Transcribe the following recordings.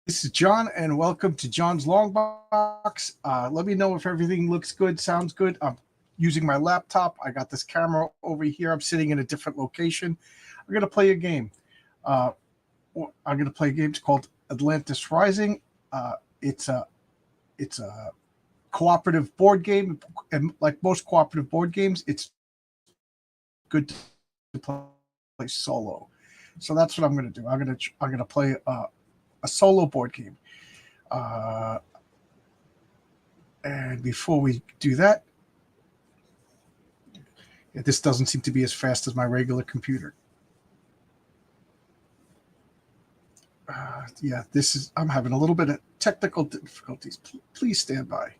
This is John, and welcome to John's Long Box. Let me know if everything looks good, sounds good. I'm using my laptop. I got this camera over here. I'm sitting in a different location. I'm going to play a game. Uh, I'm going to play a game. It's called Atlantis Rising. It's a cooperative board game, and like most cooperative board games, it's good to play solo. So that's what I'm going to do. I'm going to play a solo board game. Uh, and before we do that, this doesn't seem to be as fast as my regular computer. I'm having a little bit of technical difficulties. Please stand by.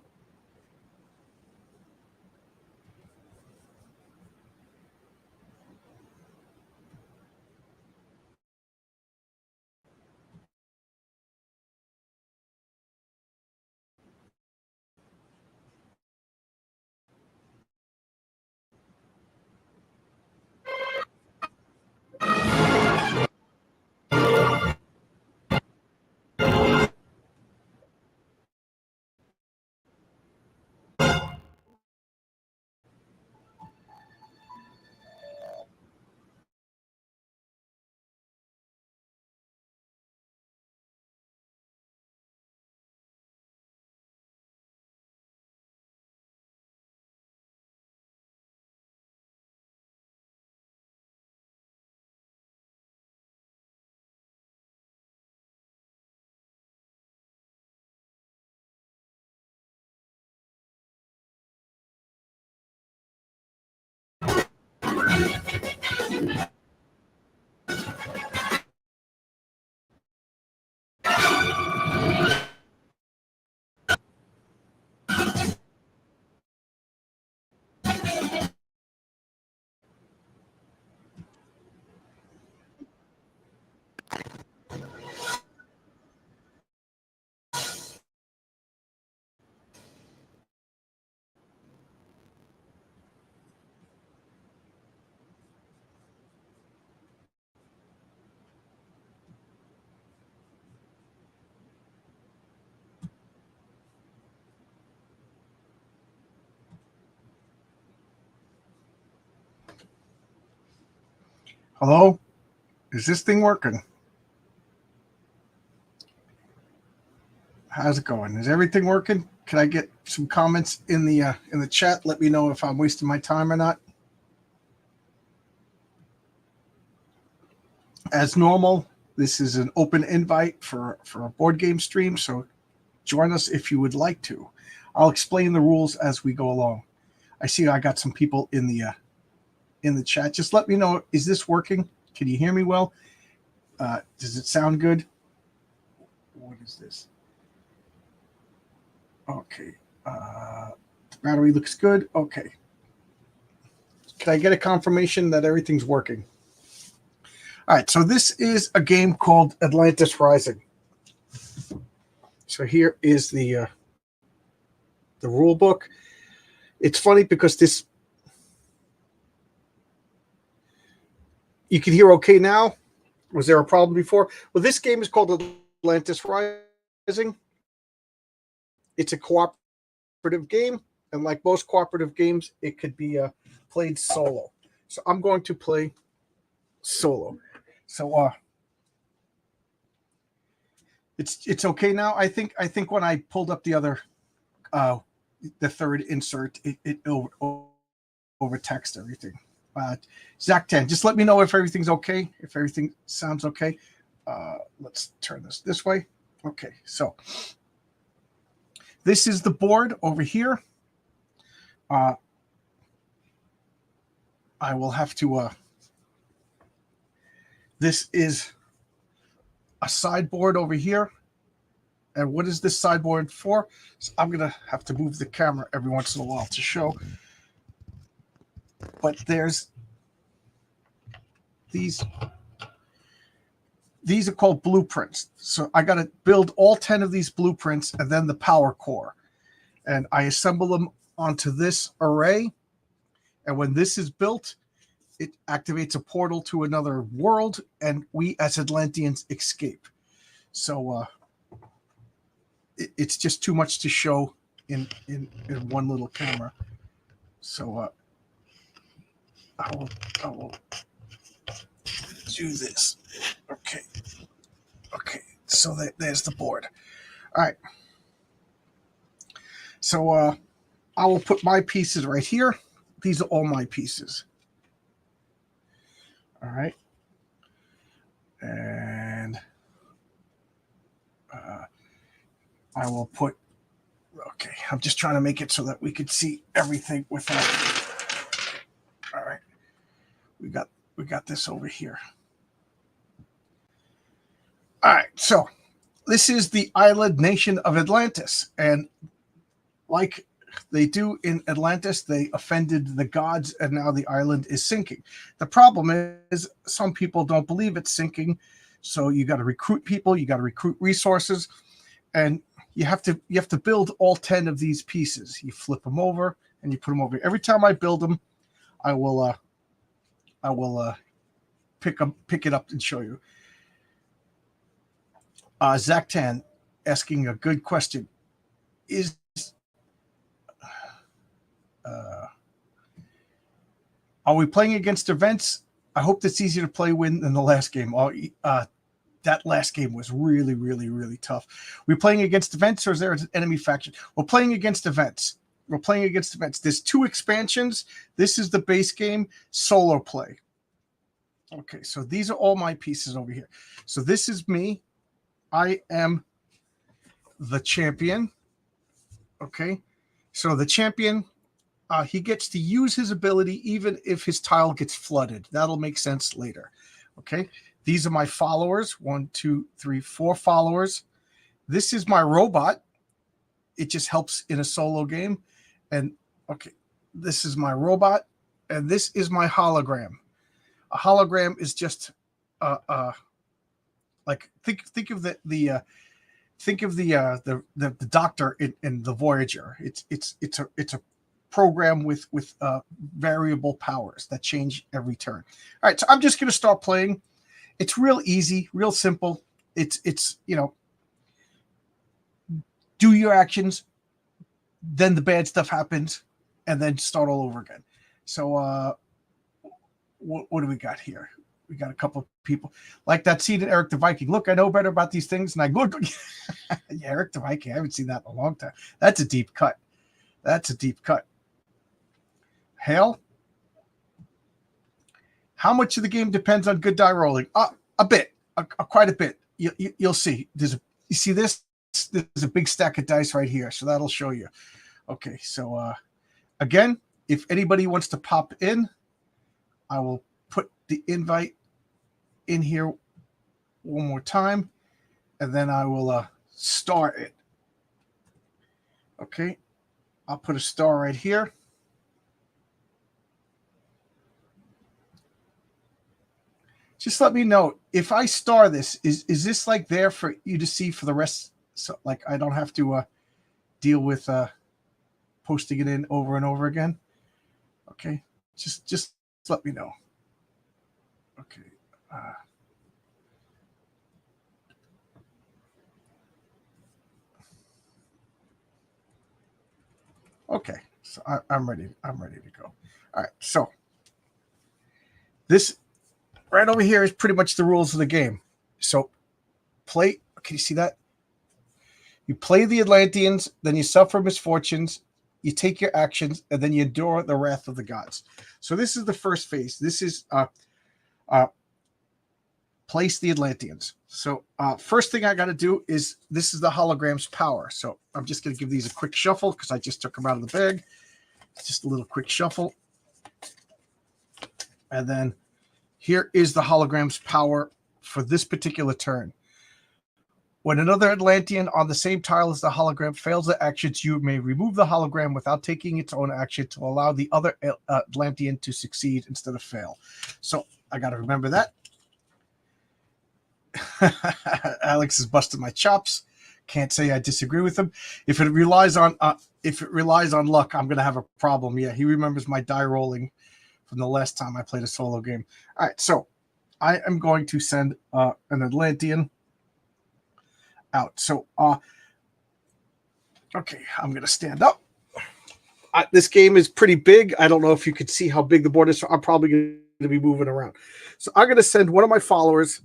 Hello? Is this thing working? How's it going? Is everything working? Can I get some comments in the chat? Let me know if I'm wasting my time or not. As normal, this is an open invite for a board game stream, so join us if you would like to. I'll explain the rules as we go along. I see I got some people in the chat. Just let me know, is this working? Can you hear me well? Does it sound good? What is this? Okay. The battery looks good. Okay. Can I get a confirmation that everything's working? All right. So this is a game called Atlantis Rising. So here is the rule book. It's funny because this, you can hear okay now. Was there a problem before? Well, this game is called Atlantis Rising. It's a cooperative game, and like most cooperative games, it could be played solo. So I'm going to play solo. So it's okay now. I think when I pulled up the other the third insert, it over text everything. Zach 10, just let me know if everything's okay, if everything sounds okay. Let's turn this way. Okay, so this is the board over here. I will have to, this is a sideboard over here. And what is this sideboard for? So I'm going to have to move the camera every once in a while to show. But there's these are called blueprints. So I got to build all 10 of these blueprints and then the power core. And I assemble them onto this array. And when this is built, it activates a portal to another world, and we as Atlanteans escape. So it's just too much to show in one little camera. So I will do this. Okay. So there's the board. All right. So I will put my pieces right here. These are all my pieces. All right. And I will put, okay, I'm just trying to make it so that we could see everything without. All right. We got this over here. All right. So this is the island nation of Atlantis. And like they do in Atlantis, they offended the gods, and now the island is sinking. The problem is some people don't believe it's sinking, so you got to recruit people, you got to recruit resources, and you have to build all 10 of these pieces. You flip them over and you put them over. Every time I build them, I will pick it up and show you. Zach Tan asking a good question. Are we playing against events? I hope that's easier to win than the last game. That last game was really, really, really tough. We're playing against events, or is there an enemy faction? We're playing against events. There's 2 expansions. This is the base game, solo play. Okay, so these are all my pieces over here. So this is me. I am the champion. Okay, so the champion, he gets to use his ability even if his tile gets flooded. That'll make sense later. Okay, these are my followers. 1, 2, 3, 4 followers. This is my robot. It just helps in a solo game. And okay, this is my robot, and this is my hologram. A hologram is just like think of the doctor in the Voyager. It's a program with variable powers that change every turn. All right, so I'm just going to start playing. It's real easy, real simple. It's do your actions, then the bad stuff happens, and then start all over again. So what do we got here? We got a couple of people like that scene in Eric the Viking. Look, I know better about these things, and I look. Yeah, Eric the Viking. I haven't seen that in a long time. That's a deep cut. Hale. How much of the game depends on good die rolling? A bit, quite a bit. You'll see. You see this? There's a big stack of dice right here, so that'll show you. Okay, so again, if anybody wants to pop in, I will put the invite in here one more time, and then I will start it. Okay, I'll put a star right here. Just let me know if I star this. Is this like there for you to see for the rest? So like I don't have to deal with posting it in over and over again. Okay, just let me know. Okay. Okay, so I'm ready. I'm ready to go. All right, so this right over here is pretty much the rules of the game. So play. Can you see that? You play the Atlanteans, then you suffer misfortunes, you take your actions, and then you endure the wrath of the gods. So this is the first phase. This is place the Atlanteans. So first thing I got to do is, this is the hologram's power. So I'm just going to give these a quick shuffle because I just took them out of the bag. Just a little quick shuffle. And then here is the hologram's power for this particular turn. When another Atlantean on the same tile as the hologram fails the actions, you may remove the hologram without taking its own action to allow the other Atlantean to succeed instead of fail. So I got to remember that. Alex is busting my chops. Can't say I disagree with him. If it relies on luck, I'm gonna have a problem. Yeah, he remembers my die rolling from the last time I played a solo game. All right, so I am going to send an Atlantean out. So Okay, I'm going to stand up. This game is pretty big. I don't know if you could see how big the board is, so I'm probably going to be moving around. So I'm going to send one of my followers.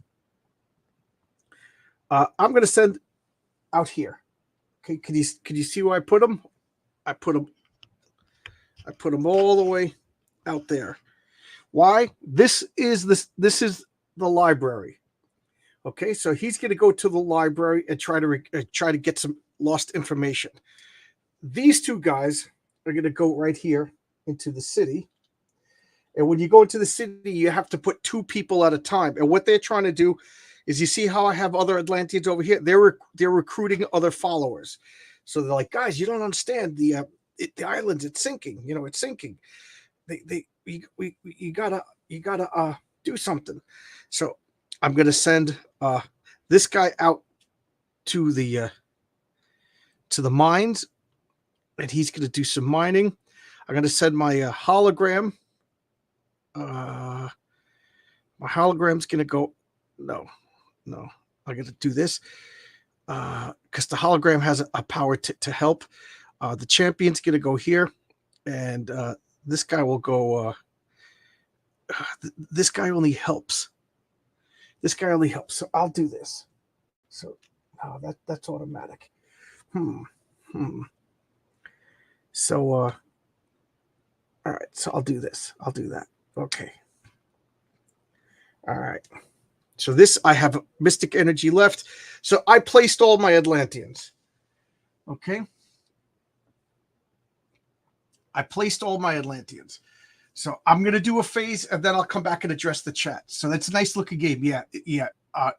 I'm going to send out here. Okay, can you see where I put them? I put them all the way out there. Why? This is the library. Okay, so he's going to go to the library and try to get some lost information. These two guys are going to go right here into the city. And when you go into the city, you have to put two people at a time. And what they're trying to do is, you see how I have other Atlanteans over here? They're recruiting other followers. So they're like, guys, you don't understand the island. It's sinking. You know, it's sinking. You gotta do something. So I'm gonna send this guy out to the mines, and he's gonna do some mining. I'm gonna send my hologram. My hologram's gonna go. No, I'm gonna do this because the hologram has a power to help. The champion's gonna go here, and this guy will go. This guy only helps. So I'll do this. So that's automatic. So all right. So I'll do this. I'll do that. Okay. All right. So this, I have mystic energy left. So I placed all my Atlanteans. Okay. I placed all my Atlanteans. So I'm going to do a phase, and then I'll come back and address the chat. So that's a nice looking game. Yeah.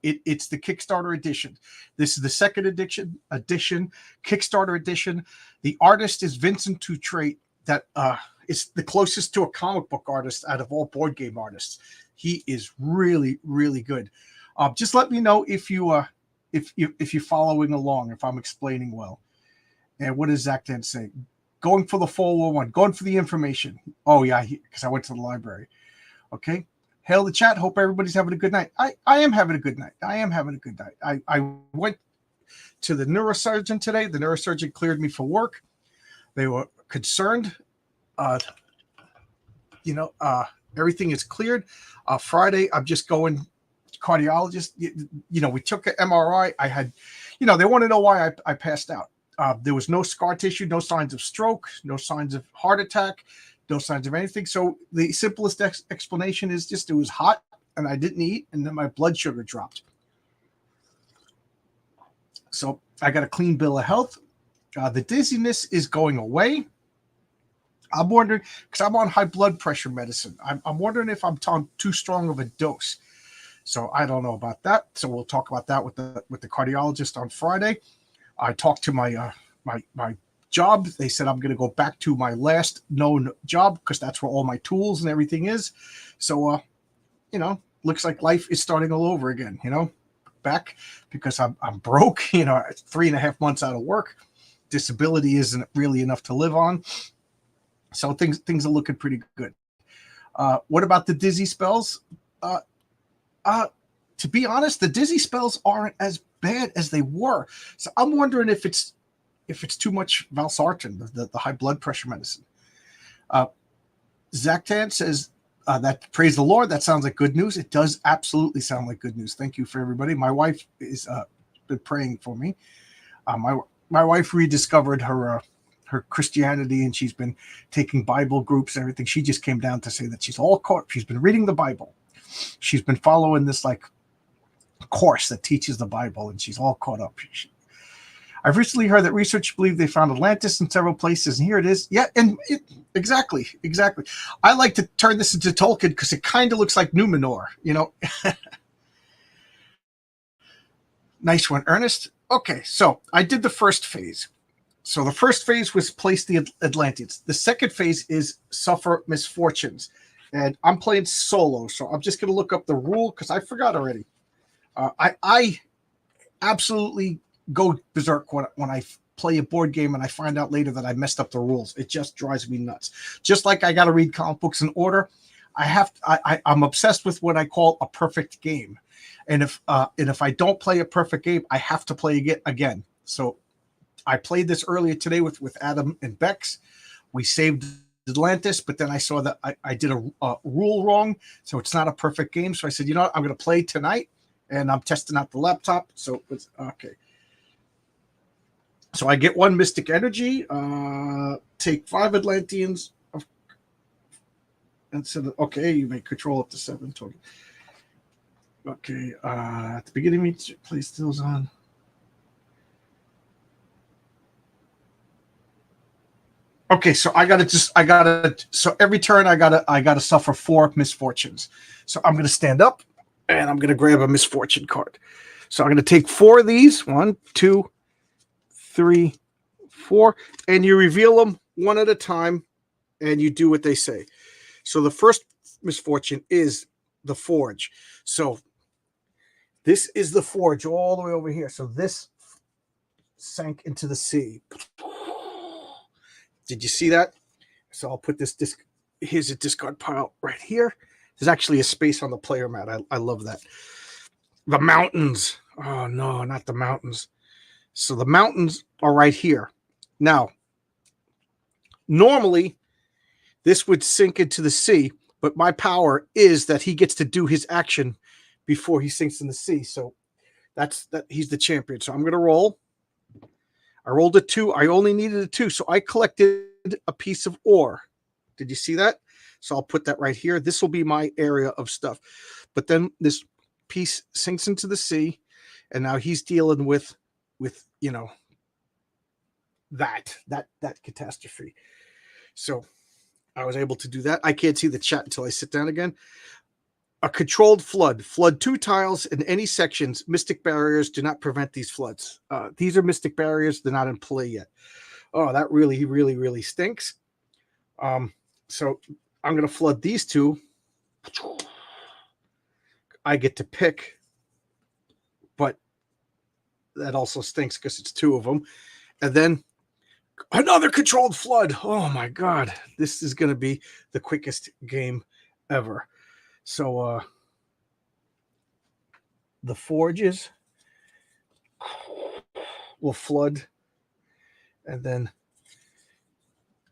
It's the Kickstarter edition. This is the second edition, Kickstarter edition. The artist is Vincent Tutrait. That is the closest to a comic book artist out of all board game artists. He is really, really good. Just let me know if you're following along, if I'm explaining well. And what does Zach then say? Going for the 411, going for the information. Oh yeah, because I went to the library. Okay. Hail the chat. Hope everybody's having a good night. I am having a good night. I went to the neurosurgeon today. The neurosurgeon cleared me for work. They were concerned. Everything is cleared. Friday, I'm just going cardiologist. We took an MRI. I had, they want to know why I passed out. There was no scar tissue, no signs of stroke, no signs of heart attack, no signs of anything. So the simplest explanation is just it was hot and I didn't eat, and then my blood sugar dropped. So I got a clean bill of health. The dizziness is going away. I'm wondering, because I'm on high blood pressure medicine. I'm wondering if I'm on too strong of a dose. So I don't know about that. So we'll talk about that with the cardiologist on Friday. I talked to my my job. They said I'm going to go back to my last known job because that's where all my tools and everything is. So, looks like life is starting all over again, back because I'm broke, 3.5 months out of work. Disability isn't really enough to live on. So things are looking pretty good. What about the dizzy spells? To be honest, the dizzy spells aren't as bad as they were. So I'm wondering if it's too much valsartan, the high blood pressure medicine. Zactan says that praise the Lord. That sounds like good news. It does absolutely sound like good news. Thank you for everybody. My wife is been praying for me. My wife rediscovered her Christianity, and she's been taking Bible groups and everything. She just came down to say that she's all caught. She's been reading the Bible. She's been following this course that teaches the Bible, and she's all caught up. I've recently heard that researchers believe they found Atlantis in several places, and here it is. Yeah, and exactly. I like to turn this into Tolkien because it kind of looks like Numenor, Nice one, Ernest. Okay, so I did the first phase. So the first phase was place the Atlanteans. The second phase is suffer misfortunes. And I'm playing solo, so I'm just going to look up the rule because I forgot already. I absolutely go berserk when I play a board game and I find out later that I messed up the rules. It just drives me nuts. Just like I got to read comic books in order, I'm obsessed with what I call a perfect game. And if I don't play a perfect game, I have to play it again. So I played this earlier today with Adam and Bex. We saved Atlantis, but then I saw that I did a rule wrong, so it's not a perfect game. So I said, you know what, I'm going to play tonight, and I'm testing out the laptop. So it's okay. So I get 1 Mystic Energy, take 5 Atlanteans. And so, okay, you may control up to 7 total. Okay, at the beginning, each place stills on. Okay, so so every turn I gotta suffer 4 misfortunes. So I'm gonna stand up and I'm gonna grab a misfortune card. So I'm gonna take 4 of these. 1, 2, 3, 4, and you reveal them one at a time, and you do what they say. So the first misfortune is the forge. So this is the forge all the way over here. So this sank into the sea. Did you see that? So I'll put this disc. Here's a discard pile right here. There's actually a space on the player mat. I love that. The mountains. Oh, no, not the mountains. So the mountains are right here. Now, normally, this would sink into the sea, but my power is that he gets to do his action before he sinks in the sea. So that's that. He's the champion. So I'm going to roll. I rolled a 2. I only needed a 2. So I collected a piece of ore. Did you see that? So I'll put that right here. This will be my area of stuff. But then this piece sinks into the sea. And now he's dealing with you know, that catastrophe. So I was able to do that. I can't see the chat until I sit down again. A controlled flood. Flood 2 tiles in any sections. Mystic barriers do not prevent these floods. These are mystic barriers. They're not in play yet. Oh, that really, really, really stinks. So I'm going to flood these 2. I get to pick, but that also stinks because it's 2 of them. And then another controlled flood. Oh, my God. This is going to be the quickest game ever. So the forges will flood, and then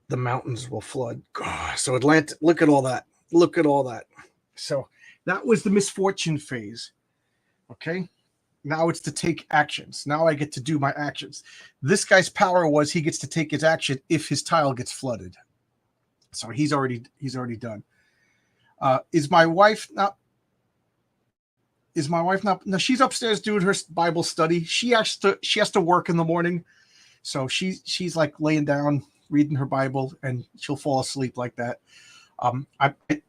the mountains will flood. Oh, so Atlantis, look at all that. Look at all that. So that was the misfortune phase. Okay. Now it's to take actions. Now I get to do my actions. This guy's power was he gets to take his action if his tile gets flooded. So he's already done. Is my wife not? No, she's upstairs doing her Bible study. She has to work in the morning, so she's like laying down reading her Bible, and she'll fall asleep like that.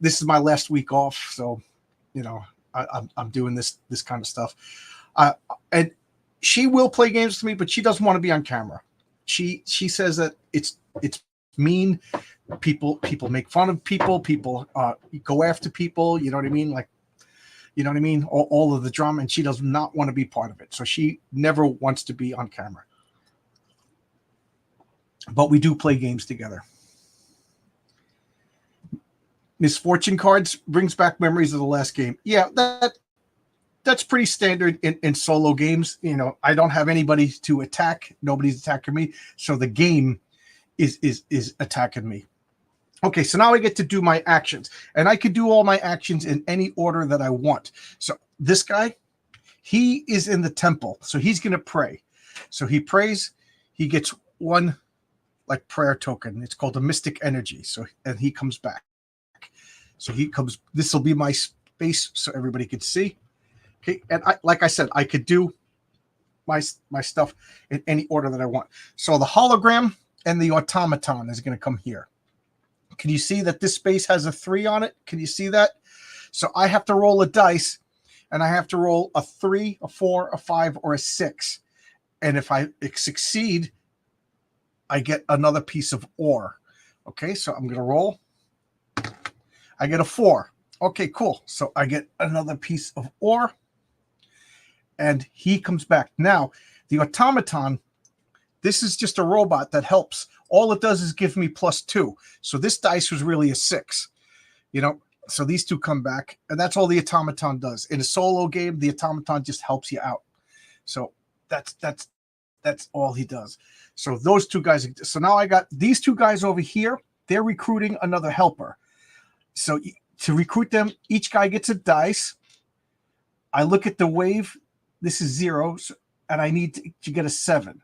This is my last week off, so you know I'm doing this kind of stuff. And she will play games with me, but she doesn't want to be on camera. She says that it's mean. People make fun of people. People go after people. You know what I mean? Like, you know what I mean? All of the drama, and she does not want to be part of it. So she never wants to be on camera. But we do play games together. Misfortune cards brings back memories of the last game. Yeah, that's pretty standard in solo games. You know, I don't have anybody to attack. Nobody's attacking me. So the game is attacking me. Okay, so now I get to do my actions, and I can do all my actions in any order that I want. So this guy, he is in the temple, so he's going to pray. So he prays, he gets 1 like prayer token. It's called a mystic energy. So, and he comes back. So he comes, this will be my space so everybody can see. Okay, and like I said, I could do my stuff in any order that I want. So the hologram and the automaton is going to come here. Can you see that this space has a 3 on it? Can you see that? So I have to roll a dice, and I have to roll a 3, a 4, a 5, or a 6. And if I succeed, I get another piece of ore. Okay, so I'm going to roll. I get a 4. Okay, cool. So I get another piece of ore, and he comes back. Now, the automaton, this is just a robot that helps. All it does is give me +2. So this dice was really a 6. You know, so these 2 come back, and that's all the automaton does. In a solo game, the automaton just helps you out. So that's That's all he does. So those two guys. So now I got these two guys over here. They're recruiting another helper. So to recruit them, each guy gets a dice. I look at the wave. This is 0, and I need to get a 7.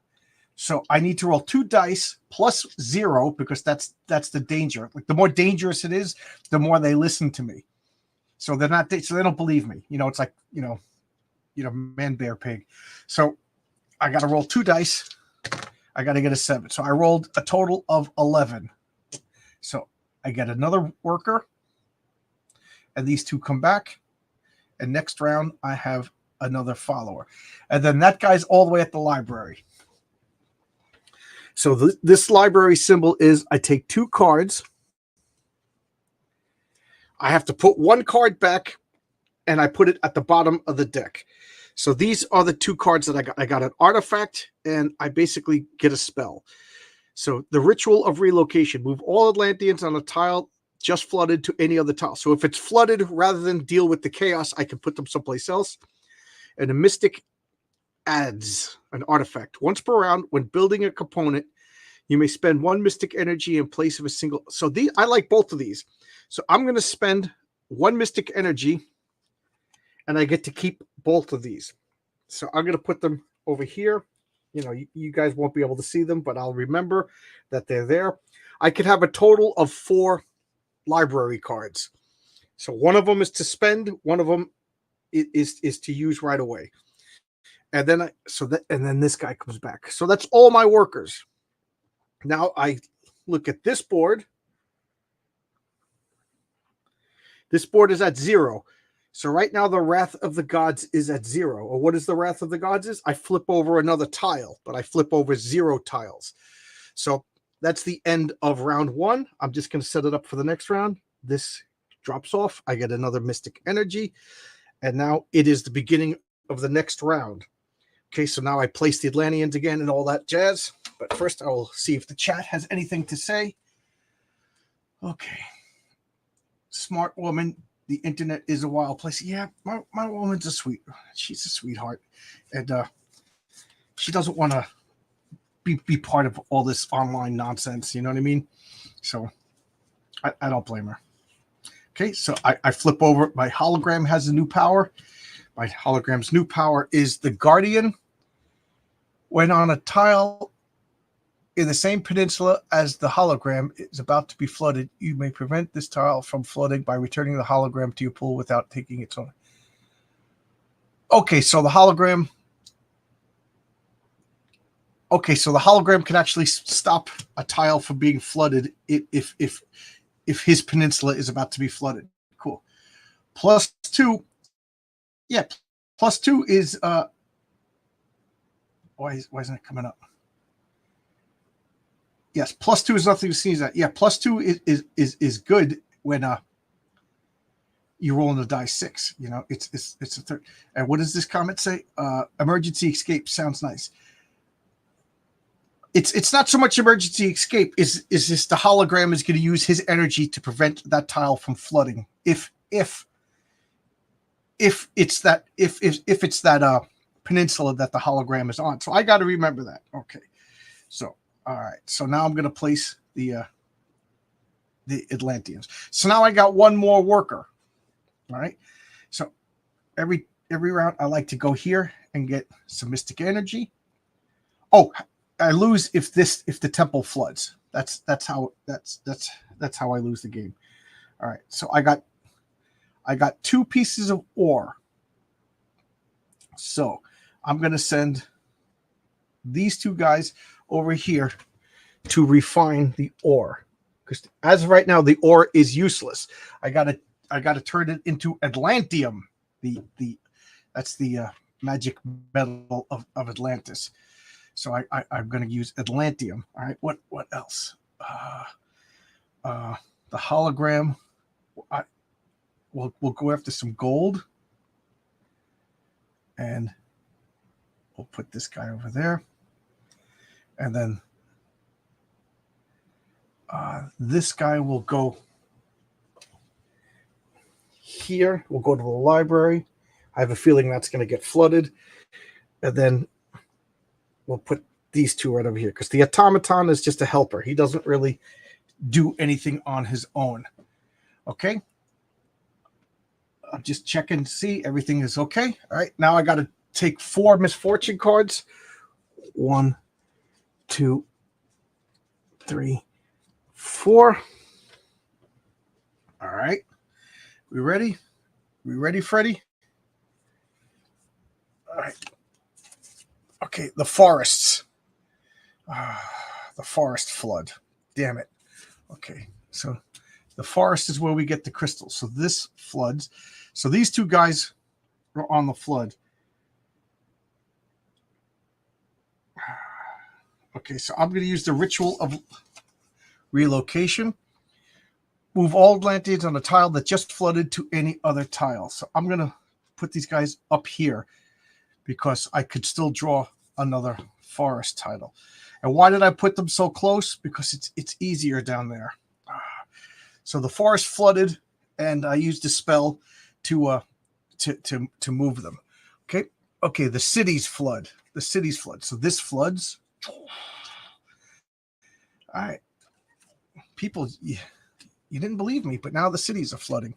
So I need to roll 2 dice plus 0 because that's the danger. Like the more dangerous it is, the more they listen to me. So they're not. So they don't believe me. It's like man, bear, pig. So I got to roll 2 dice. I got to get a 7. So I rolled a total of 11. So I get another worker, and these 2 come back. And next round, I have another follower. And then that guy's all the way at the library. So this library symbol is I take 2 cards. I have to put 1 card back, and I put it at the bottom of the deck. So these are the 2 cards that I got. I got an artifact, and I basically get a spell. So the ritual of relocation. Move all Atlanteans on a tile just flooded to any other tile. So if it's flooded, rather than deal with the chaos, I can put them someplace else. And the mystic adds an artifact. Once per round, when building a component, you may spend 1 mystic energy in place of a single. So I like both of these. So I'm going to spend 1 mystic energy, and I get to keep both of these. So I'm going to put them over here. You guys won't be able to see them, but I'll remember that they're there. I could have a total of 4 library cards. So one of them is to spend, one of them is to use right away. And then and then this guy comes back. So that's all my workers. Now I look at this board. This board is at 0. So right now the Wrath of the Gods is at 0. Or what is the Wrath of the Gods is? I flip over another tile, but I flip over 0 tiles. So that's the end of round 1. I'm just going to set it up for the next round. This drops off. I get another mystic energy. And now it is the beginning of the next round. Okay, so now I place the Atlanteans again and all that jazz. But first I will see if the chat has anything to say. Okay. Smart woman. The internet is a wild place. Yeah, my woman's she's a sweetheart. And she doesn't want to be part of all this online nonsense. You know what I mean? So I don't blame her. Okay, so I flip over. My hologram has a new power. My hologram's new power is the Guardian. When on a tile in the same peninsula as the hologram is about to be flooded, you may prevent this tile from flooding by returning the hologram to your pool without taking its own. Okay, so the hologram. Okay, so the hologram can actually stop a tile from being flooded if his peninsula is about to be flooded. Cool. +2. Yeah, +2 is why isn't it coming up? Yes, +2 is nothing to sneeze at. Yeah, +2 is good when you roll on the die 6. It's a third. And what does this comment say? Emergency escape sounds nice. It's not so much emergency escape. Is this the hologram is going to use his energy to prevent that tile from flooding? If it's that peninsula that the hologram is on. So I got to remember that. Okay. So all right. So now I'm going to place the Atlanteans. So now I got 1 more worker. All right. So every round I like to go here and get some mystic energy. Oh, I lose if the temple floods. That's how I lose the game. All right. So I got 2 pieces of ore. So I'm going to send these 2 guys over here to refine the ore, because as of right now the ore is useless. I got to turn it into Atlantium. That's the magic metal of Atlantis. So I'm going to use Atlantium. All right. What else? The hologram. We'll go after some gold, and we'll put this guy over there, and then this guy will go here. We'll go to the library. I have a feeling that's going to get flooded, and then we'll put these two right over here, because the automaton is just a helper. He doesn't really do anything on his own. Okay. I'm just checking to see everything is okay. All right. Now I got to take 4 misfortune cards. 1, 2, 3, 4. All right. We ready? We ready, Freddy? All right. Okay, the forests. The forest flood. Damn it. Okay, so the forest is where we get the crystals. So this floods. So these two guys are on the flood. Okay, so I'm going to use the ritual of relocation. Move all Atlanteans on a tile that just flooded to any other tile. So I'm going to put these guys up here because I could still draw another forest title. And why did I put them so close? Because it's easier down there. So the forest flooded, and I used a spell to move them. Okay. The cities flood. The cities flood. So this floods. All right, people, you didn't believe me, but now the cities are flooding.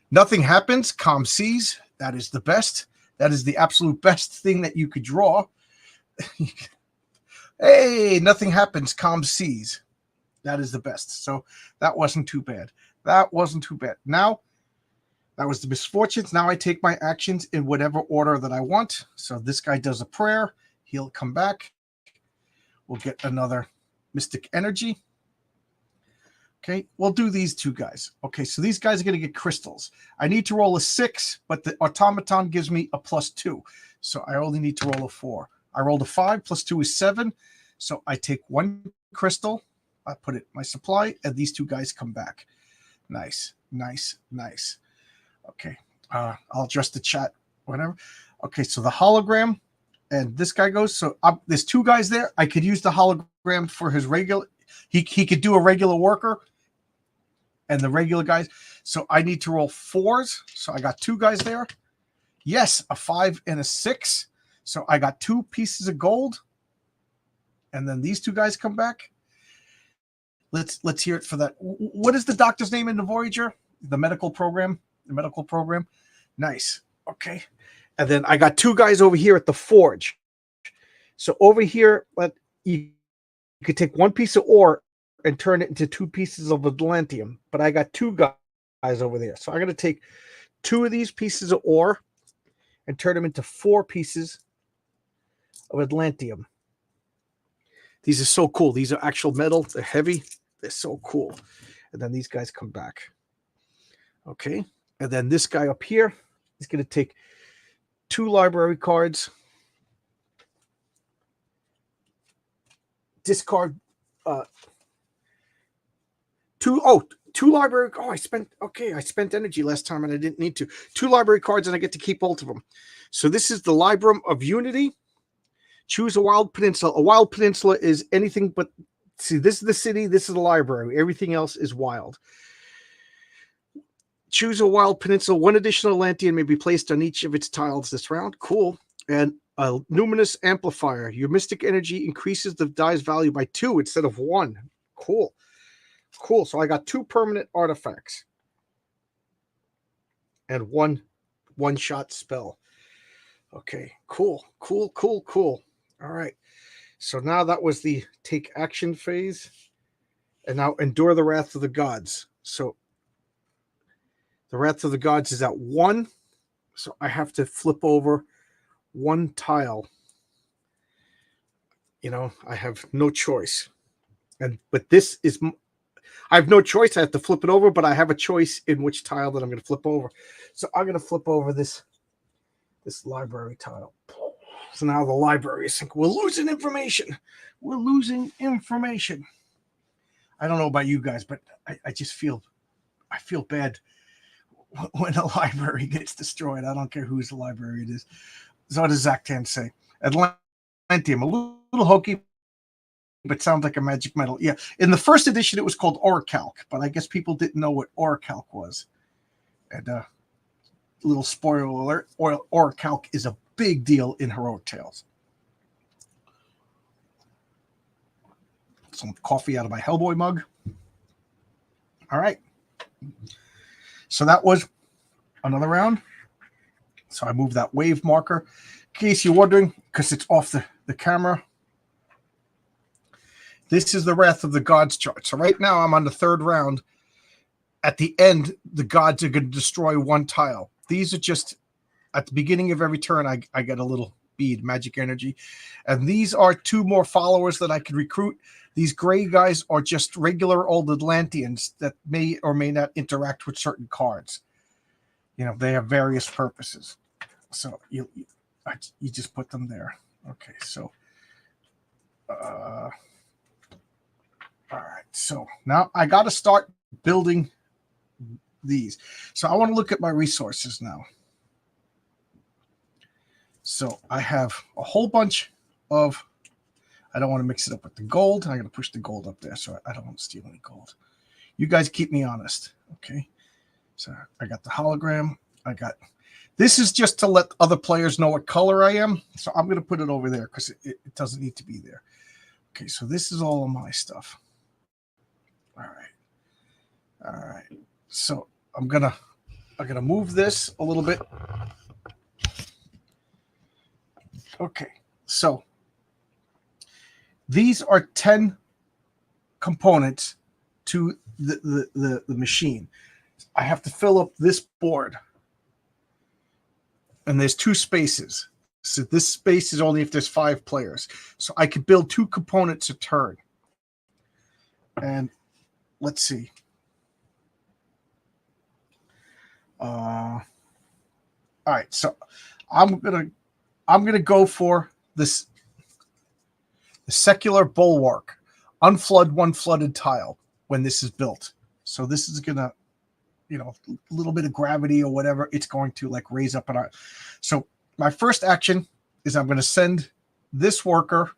Nothing happens. Calm seas. That is the best. That is the absolute best thing that you could draw. Hey, nothing happens. Calm seas. That is the best. So that wasn't too bad. That wasn't too bad. Now, that was the misfortunes. Now I take my actions in whatever order that I want. So this guy does a prayer. He'll come back. We'll get another mystic energy. Okay, we'll do these two guys. Okay, so these guys are going to get crystals. I need to roll a 6, but the automaton gives me a +2. So I only need to roll a 4. I rolled a 5, +2 is 7. So I take 1 crystal. I put it in my supply, and these two guys come back. Nice, nice, nice. Okay, I'll adjust the chat, whatever. Okay, so the hologram, and this guy goes. So there's 2 guys there. I could use the hologram for his regular. He could do a regular worker and the regular guys. So I need to roll 4s. So I got 2 guys there. Yes, a 5 and a 6. So I got 2 pieces of gold. And then these 2 guys come back. Let's hear it for that. What is the doctor's name in the Voyager? The medical program. The medical program. Nice. Okay. And then I got 2 guys over here at the forge. So over here, you could take 1 piece of ore and turn it into 2 pieces of Atlantium. But I got 2 guys over there. So I'm going to take 2 of these pieces of ore and turn them into 4 pieces of Atlantium. These are so cool. These are actual metal. They're heavy. They're so cool. And then these guys come back. Okay. And then this guy up here is going to take 2 library cards. Discard 2 library. I spent energy last time and I didn't need to. 2 library cards and I get to keep both of them. So this is the Librum of Unity. Choose a wild peninsula. A wild peninsula is anything but, see, this is the city, this is the library. Everything else is wild. Choose a wild peninsula. 1 additional Atlantean may be placed on each of its tiles this round. Cool. And a numinous amplifier. Your mystic energy increases the die's value by 2 instead of 1. Cool. Cool. So I got 2 permanent artifacts. And one shot spell. Okay. Cool. Cool, cool, cool. All right. So now that was the take action phase. And now endure the wrath of the gods. So the wrath of the gods is at 1. So I have to flip over 1 tile. I have no choice. But this is, I have no choice. I have to flip it over, but I have a choice in which tile that I'm going to flip over. So I'm going to flip over this library tile. So now the library is thinking, we're losing information. We're losing information. I don't know about you guys, but I just feel bad when a library gets destroyed. I don't care whose library it is. So what does Zactan say? Atlantium, a little hokey, but sounds like a magic metal. Yeah, in the first edition, it was called Orichalc, but I guess people didn't know what Orichalc was. And little spoiler alert, Orichalc is a big deal in Heroic Tales. some coffee out of my Hellboy mug. All right. So that was another round. So I moved that wave marker. In case you're wondering, because it's off the camera, this is the Wrath of the Gods chart. So right now I'm on the third round. At the end, the gods are going to destroy one tile. These are just, at the beginning of every turn, I get a little bead, magic energy. And these are 2 more followers that I can recruit. These gray guys are just regular old Atlanteans that may or may not interact with certain cards. You know, they have various purposes. So you just put them there. Okay, so all right. So now I got to start building these. So I want to look at my resources now. So I have a whole bunch of, I don't want to mix it up with the gold. I'm going to push the gold up there so I don't want to steal any gold. You guys keep me honest. Okay. So I got the hologram. I got, this is just to let other players know what color I am. So I'm going to put it over there because it doesn't need to be there. Okay. So this is all of my stuff. All right. All right. So I'm gonna move this a little bit. Okay, so these are 10 components to the machine. I have to fill up this board, and there's 2 spaces. So this space is only if there's 5 players. So I could build 2 components a turn. And let's see. All right, so I'm gonna go for this, the secular bulwark, unflood 1 flooded tile when this is built. So this is gonna, you know, a little bit of gravity or whatever, it's going to like raise up. So my first action is I'm gonna send this worker.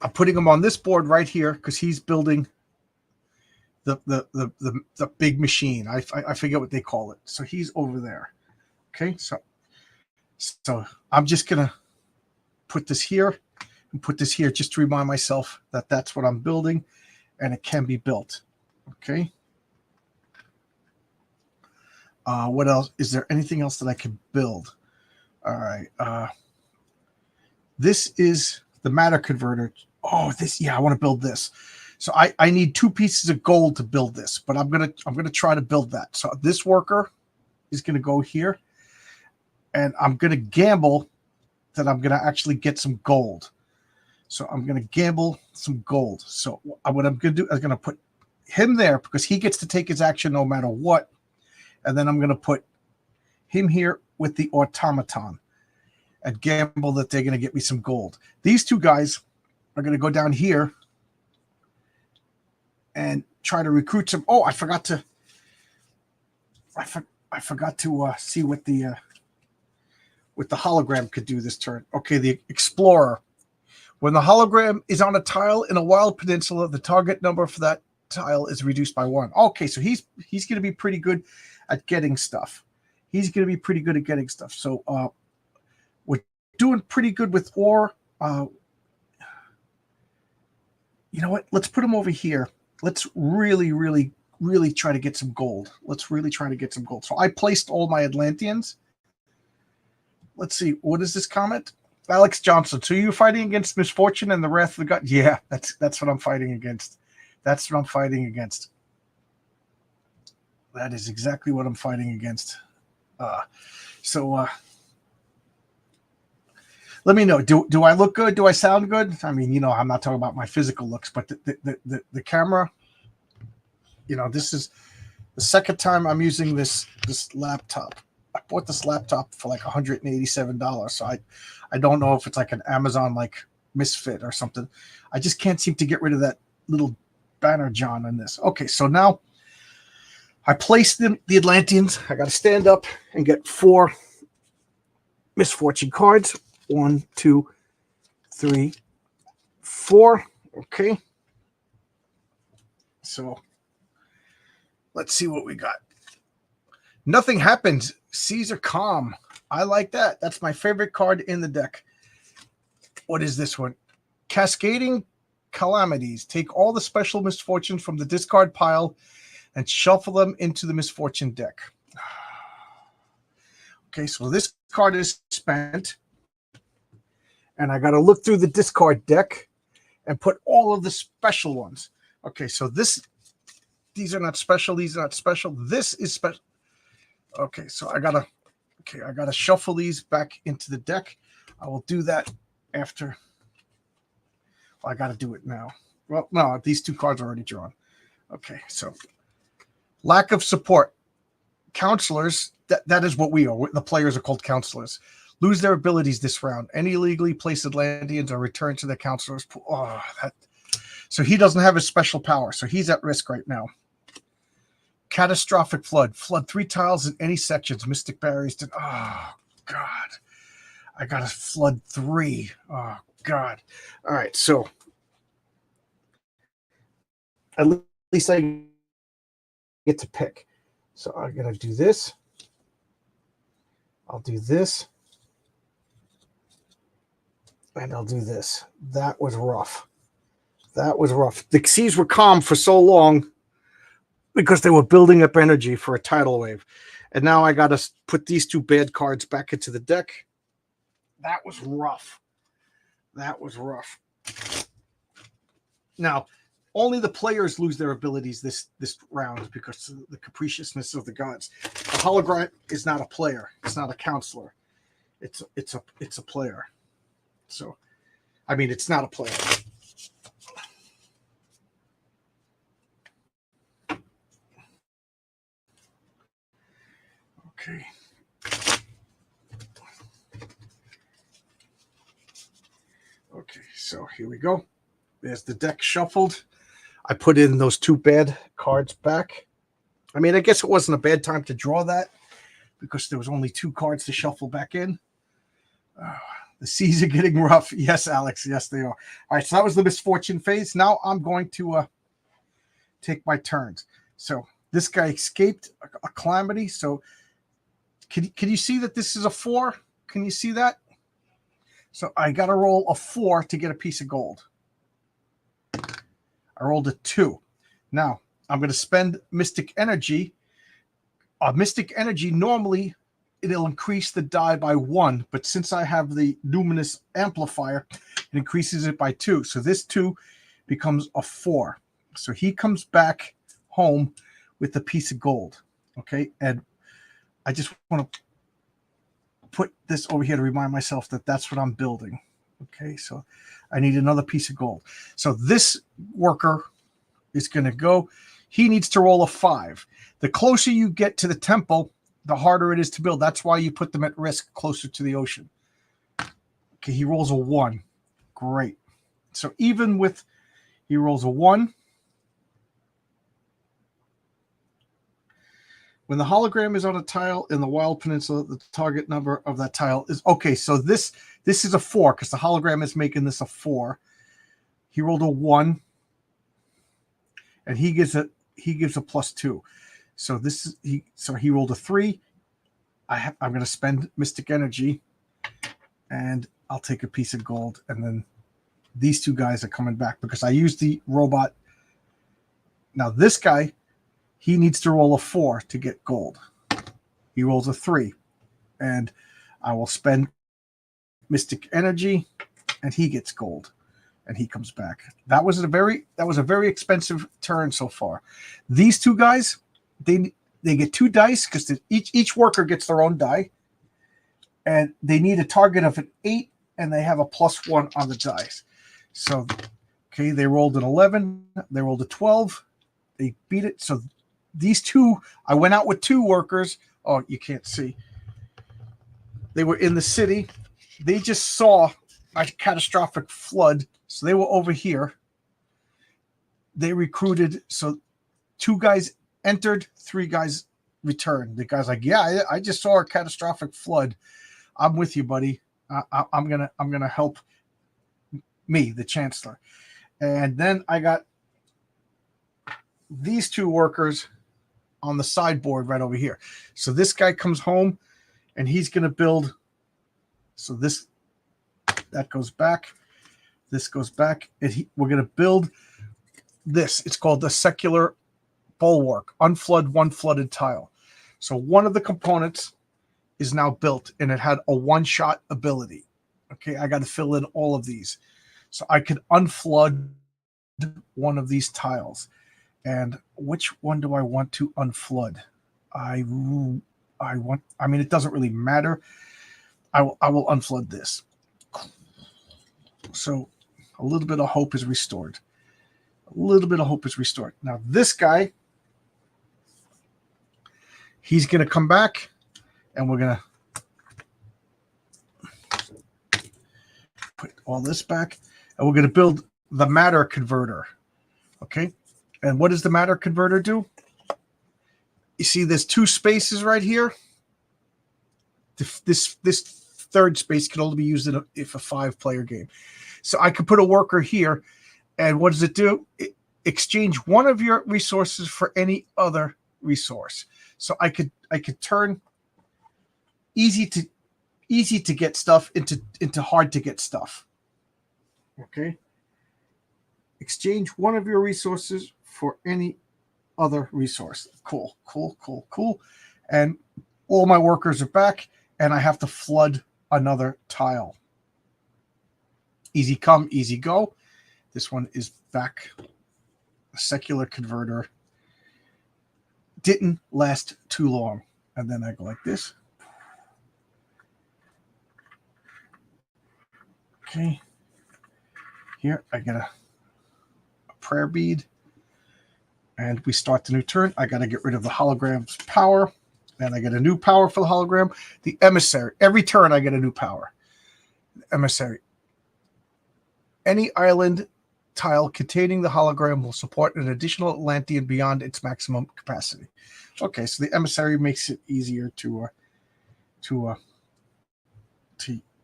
I'm putting him on this board right here because he's building the big machine. I forget what they call it. So he's over there. Okay, so I'm just gonna put this here and put this here just to remind myself that that's what I'm building, and it can be built. Okay. What else? Is there anything else that I can build? All right. This is the matter converter. Oh, this, yeah, I want to build this. So I need 2 pieces of gold to build this, but I'm gonna try to build that. So this worker is gonna go here, and I'm gonna gamble that I'm gonna actually get some gold. So I'm gonna gamble some gold. So what I'm gonna do is gonna put him there because he gets to take his action no matter what, and then I'm gonna put him here with the automaton and gamble that they're gonna get me some gold. These 2 guys are gonna go down here and try to recruit some. Oh, I forgot to see what the hologram could do this turn. Okay, the explorer. When the hologram is on a tile in a wild peninsula, the target number for that tile is reduced by 1. Okay, so he's going to be pretty good at getting stuff. He's going to be pretty good at getting stuff. So we're doing pretty good with ore. You know what? Let's put him over here. Let's really try to get some gold. Let's really try to get some gold. So I placed all my Atlanteans. Let's see. What is this comment? Alex Johnson. So you're fighting against misfortune and the wrath of the god? Yeah, that's what I'm fighting against. That's what I'm fighting against. That is exactly what I'm fighting against. Let me know. Do I look good? Do I sound good? I mean, you know, I'm not talking about my physical looks, but the camera, you know, this is the second time I'm using this laptop. I bought this laptop for like $187. So I don't know if it's like an Amazon like misfit or something. I just can't seem to get rid of that little banner John on this. Okay, so now I placed the Atlanteans. I got to stand up and get 4 misfortune cards. 1, 2, 3, 4. Okay. So let's see what we got. Nothing happens. Seas are calm. I like that. That's my favorite card in the deck. What is this one? Cascading Calamities. Take all the special misfortunes from the discard pile and shuffle them into the misfortune deck. Okay, so this card is spent. And I got to look through the discard deck and put all of the special ones. Okay, so these are not special. These are not special. This is special. Okay, so I gotta shuffle these back into the deck. I will do that after. Well, I gotta do it now. Well, no, these two cards are already drawn. Okay, so lack of support. Counselors, that is what we are. The players are called counselors. Lose their abilities this round. Any illegally placed Atlanteans are returned to the counselor's pool. Oh, so he doesn't have his special power, so he's at risk right now. Catastrophic flood. Flood 3 tiles in any sections. Mystic barriers. Oh, God. I got to flood 3. Oh, God. All right, so at least I get to pick. So I'm going to do this. I'll do this. And I'll do this. That was rough. That was rough. The seas were calm for so long because they were building up energy for a tidal wave. And now I got to put these 2 bad cards back into the deck. That was rough. That was rough. Now, only the players lose their abilities this round because of the capriciousness of the gods. A hologram is not a player. It's not a counselor. It's a player. So, I mean, it's not a player. Okay. Okay, so here we go. There's the deck shuffled. I put in those 2 bad cards back. I mean, I guess it wasn't a bad time to draw that because there was only 2 cards to shuffle back in. The seas are getting rough. Yes, Alex. Yes, they are. All right, so that was the misfortune phase. Now I'm going to take my turns. So this guy escaped a calamity. So can you see that this is a 4? Can you see that? So I got to roll a 4 to get a piece of gold. I rolled a 2. Now I'm going to spend Mystic Energy. Mystic Energy normally it'll increase the die by 1, but since I have the Luminous Amplifier, it increases it by 2. So this 2 becomes a 4. So he comes back home with a piece of gold. Okay, and I just want to put this over here to remind myself that that's what I'm building. Okay, so I need another piece of gold. So this worker is going to go. He needs to roll a 5. The closer you get to the temple, the harder it is to build. That's why you put them at risk closer to the ocean. Okay, he rolls a 1. Great. So even with, he rolls a 1. When the hologram is on a tile in the Wild Peninsula, the target number of that tile is, okay, so this is a 4 because the hologram is making this a 4. He rolled a 1. And he gives a +2. So this is he rolled a 3. I'm going to spend Mystic Energy, and I'll take a piece of gold. And then these 2 guys are coming back because I used the robot. Now this guy, he needs to roll a 4 to get gold. He rolls a 3, and I will spend Mystic Energy, and he gets gold. And he comes back. That was a very expensive turn so far. These 2 guys, they get 2 dice because each worker gets their own die, and they need a target of an 8, and they have a +1 on the dice. So, okay, they rolled an 11, they rolled a 12, they beat it. So these 2, I went out with 2 workers. Oh, you can't see. They were in the city. They just saw a catastrophic flood. So they were over here. They recruited. So 2 guys entered, 3 guys returned. The guy's like, yeah, I just saw a catastrophic flood. I'm with you, buddy. I'm gonna help me, the Chancellor. And then I got these 2 workers on the sideboard right over here. So this guy comes home and he's gonna build. So this That goes back. This goes back. And we're going to build this. It's called the secular bulwark. Unflood one flooded tile. So one of the components is now built, and it had a one-shot ability. Okay, I got to fill in all of these. So I could unflood one of these tiles. And which one do I want to unflood? I mean, it doesn't really matter. I will unflood this. So a little bit of hope is restored. A little bit of hope is restored. Now this guy, he's going to come back, and we're going to put all this back, and we're going to build the matter converter. Okay. And what does the matter converter do? You see there's two spaces right here. This third space can only be used if a 5-player game. So I could put a worker here, and what does it do? It exchange one of your resources for any other resource. So I could turn easy to get stuff into hard to get stuff. Okay. Exchange one of your resources for any other resource. Cool. And all my workers are back, and I have to flood another tile. Easy come, easy go. This one is back. A secular converter. Didn't last too long. And then I go like this. Okay. Here I get a prayer bead. And we start the new turn. I got to get rid of the hologram's power. And I get a new power for the hologram. The emissary. Every turn I get a new power. Emissary. Any island tile containing the hologram will support an additional Atlantean beyond its maximum capacity. Okay, so the emissary makes it easier to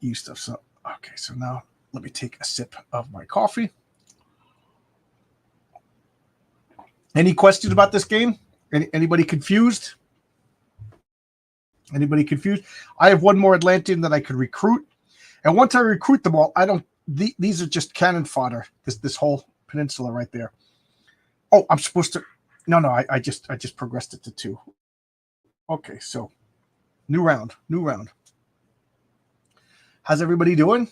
use stuff. So okay, so now let me take a sip of my coffee. Any questions about this game? Anybody confused? Anybody confused? I have one more Atlantean that I could recruit, and once I recruit them all, I don't. These are just cannon fodder. This whole peninsula right there. Oh, I'm supposed to. No, I just progressed it to 2. Okay, so new round. How's everybody doing?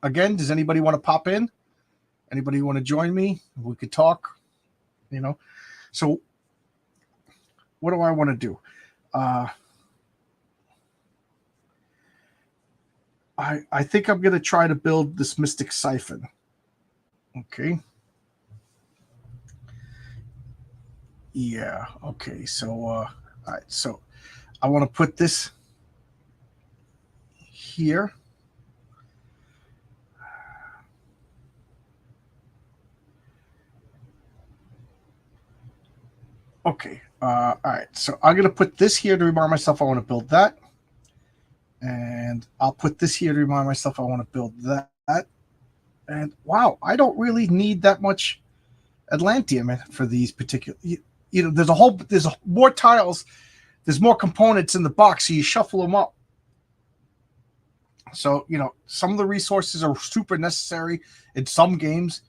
Again, does anybody want to pop in? Anybody want to join me? We could talk. You know. So what do I want to do? I think I'm going to try to build this Mystic Siphon. Okay. Yeah. Okay. So, all right. So I want to put this here. Okay. All right. So I'm going to put this here to remind myself I want to build that. And I'll put this here to remind myself I want to build that. And wow, I don't really need that much Atlanteum for these particular. You know, there's more tiles, there's more components in the box, so you shuffle them up. So you know, some of the resources are super necessary in some games,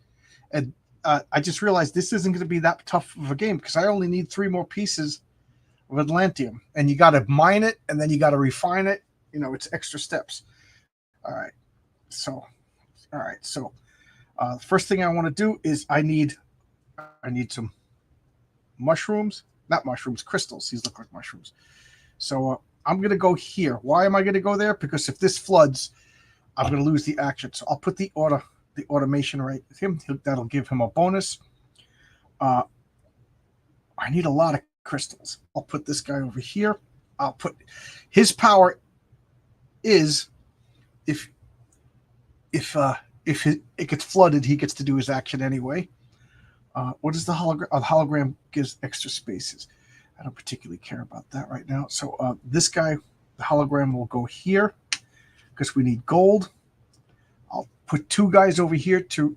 and I just realized this isn't going to be that tough of a game because I only need 3 more pieces of Atlanteum, and you got to mine it, and then you got to refine it. You know, it's extra steps. All right. So the first thing I want to do is I need some mushrooms, not mushrooms, crystals. These look like mushrooms. So I'm going to go here. Why am I going to go there? Because if this floods, I'm going to lose the action. So I'll put the automation right with him. That'll give him a bonus. I need a lot of crystals. I'll put this guy over here. I'll put his power is if it gets flooded, he gets to do his action anyway. What is the hologram? The hologram gives extra spaces. I don't particularly care about that right now. So this guy, the hologram will go here because we need gold. I'll put 2 guys over here to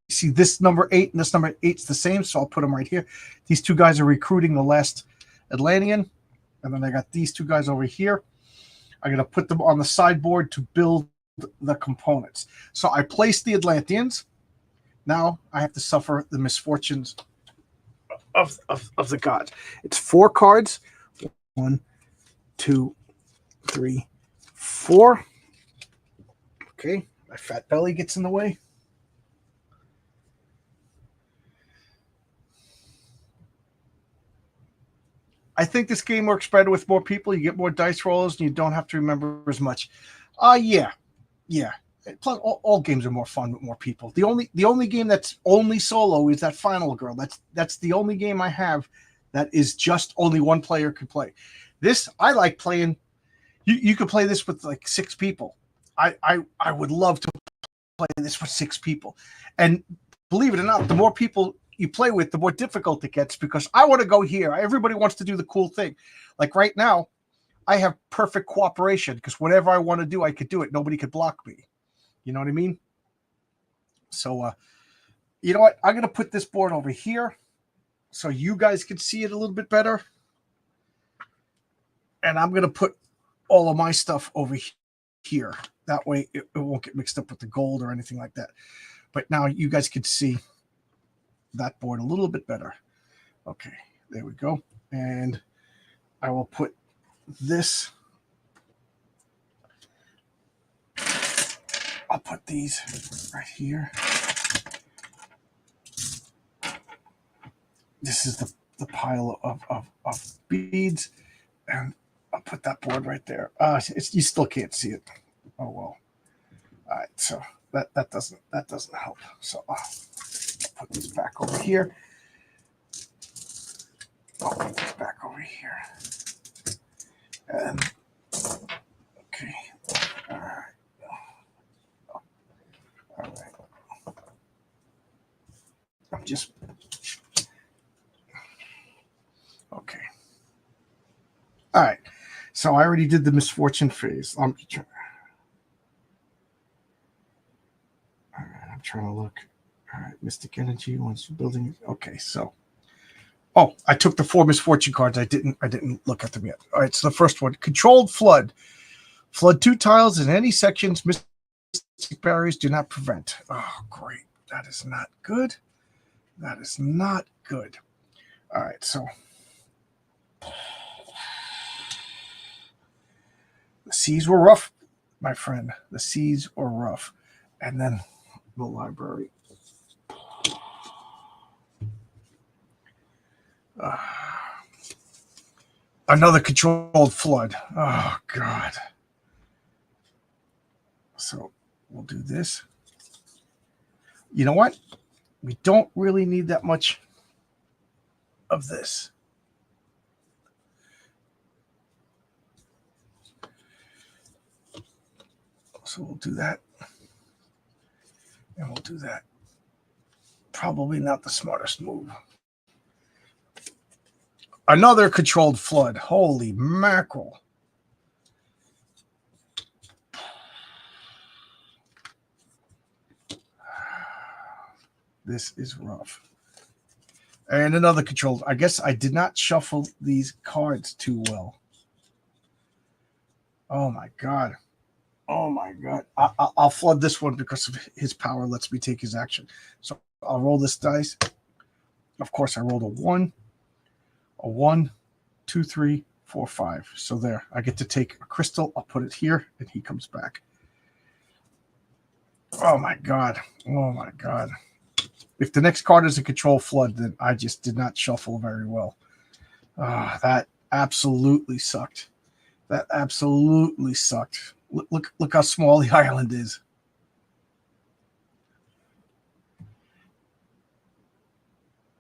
see this number 8 and this number 8's the same. So I'll put them right here. These 2 guys are recruiting the last Atlantean. And then I got these 2 guys over here. I'm going to put them on the sideboard to build the components. So I placed the Atlanteans. Now I have to suffer the misfortunes of the gods. It's 4 cards. 1, 2, 3, 4. Okay, my fat belly gets in the way. I think this game works better with more people. You get more dice rolls, and you don't have to remember as much. Yeah. Plus, all games are more fun with more people. The only game that's only solo is that Final Girl. That's the only game I have that is just only one player can play. This I like playing. You could play this with like 6 people. I would love to play this with 6 people. And believe it or not, the more people you play with, the more difficult it gets, because I want to go here. Everybody wants to do the cool thing. Like right now, I have perfect cooperation because whatever I want to do, I could do it. Nobody could block me. You know what I mean? So, you know what? I'm going to put this board over here so you guys can see it a little bit better. And I'm going to put all of my stuff over here. That way it won't get mixed up with the gold or anything like that. But now you guys can see that board a little bit better. Okay, there we go. And I will put this. I'll put these right here. This is the pile of beads. And I'll put that board right there. You still can't see it. Oh well. All right, so that doesn't help. So I'll put this back over here. I'll put this back over here. And okay. All right. I'm just okay. All right. So I already did the misfortune phase. I'm trying to look. All right, Mystic Energy wants building. Okay, so I took the 4 misfortune cards. I didn't look at them yet. All right, so the first one, controlled flood. Flood 2 tiles in any sections mystic barriers do not prevent. Oh, great. That is not good. That is not good. All right, so the seas were rough, my friend. The seas were rough. And then the library. Another controlled flood. Oh, God. So we'll do this. You know what? We don't really need that much of this. So we'll do that. And we'll do that. Probably not the smartest move. Another controlled flood. Holy mackerel. This is rough. And another controlled. I guess I did not shuffle these cards too well. Oh, my God. Oh, my God. I'll flood this one because of his power lets me take his action. So I'll roll this dice. Of course, I rolled a 1. A 1, 2, 3, 4, 5. So there, I get to take a crystal. I'll put it here, and he comes back. Oh, my God. Oh, my God. If the next card is a control flood, then I just did not shuffle very well. That absolutely sucked. That absolutely sucked. Look how small the island is.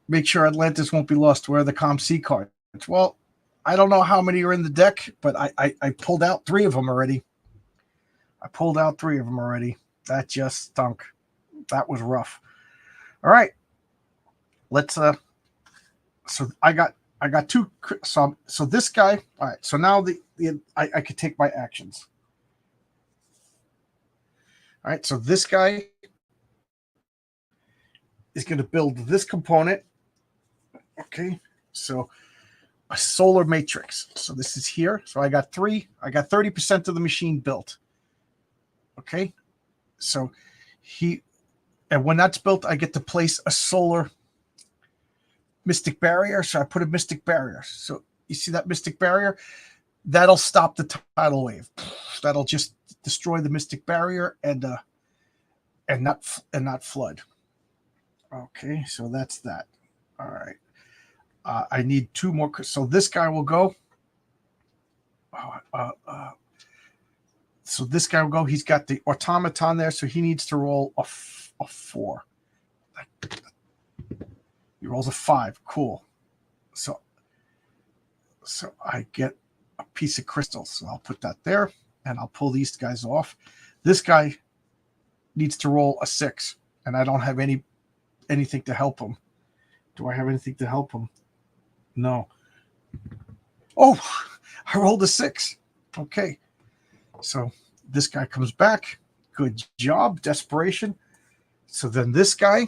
Make sure Atlantis won't be lost. Where are the ComC cards? Well, I don't know how many are in the deck, but I pulled out 3 of them already. That just stunk. That was rough. All right. Let's so I got 2 so this guy. All right. So now I could take my actions. All right. So this guy is going to build this component. Okay. So a solar matrix. So this is here. So I got 3. I got 30% of the machine built. Okay, so and when that's built, I get to place a solar mystic barrier. So I put a mystic barrier. So you see that mystic barrier? That'll stop the tidal wave. That'll just destroy the mystic barrier and not flood. Okay, so that's that. All right. I need 2 more. So this guy will go. So this guy will go. He's got the automaton there, so he needs to roll a 4. He rolls a 5. Cool. So I get a piece of crystal. So I'll put that there, and I'll pull these guys off. This guy needs to roll a 6, and I don't have anything to help him. Do I have anything to help him? No. Oh, I rolled a 6. Okay. So this guy comes back. Good job. Desperation. So then this guy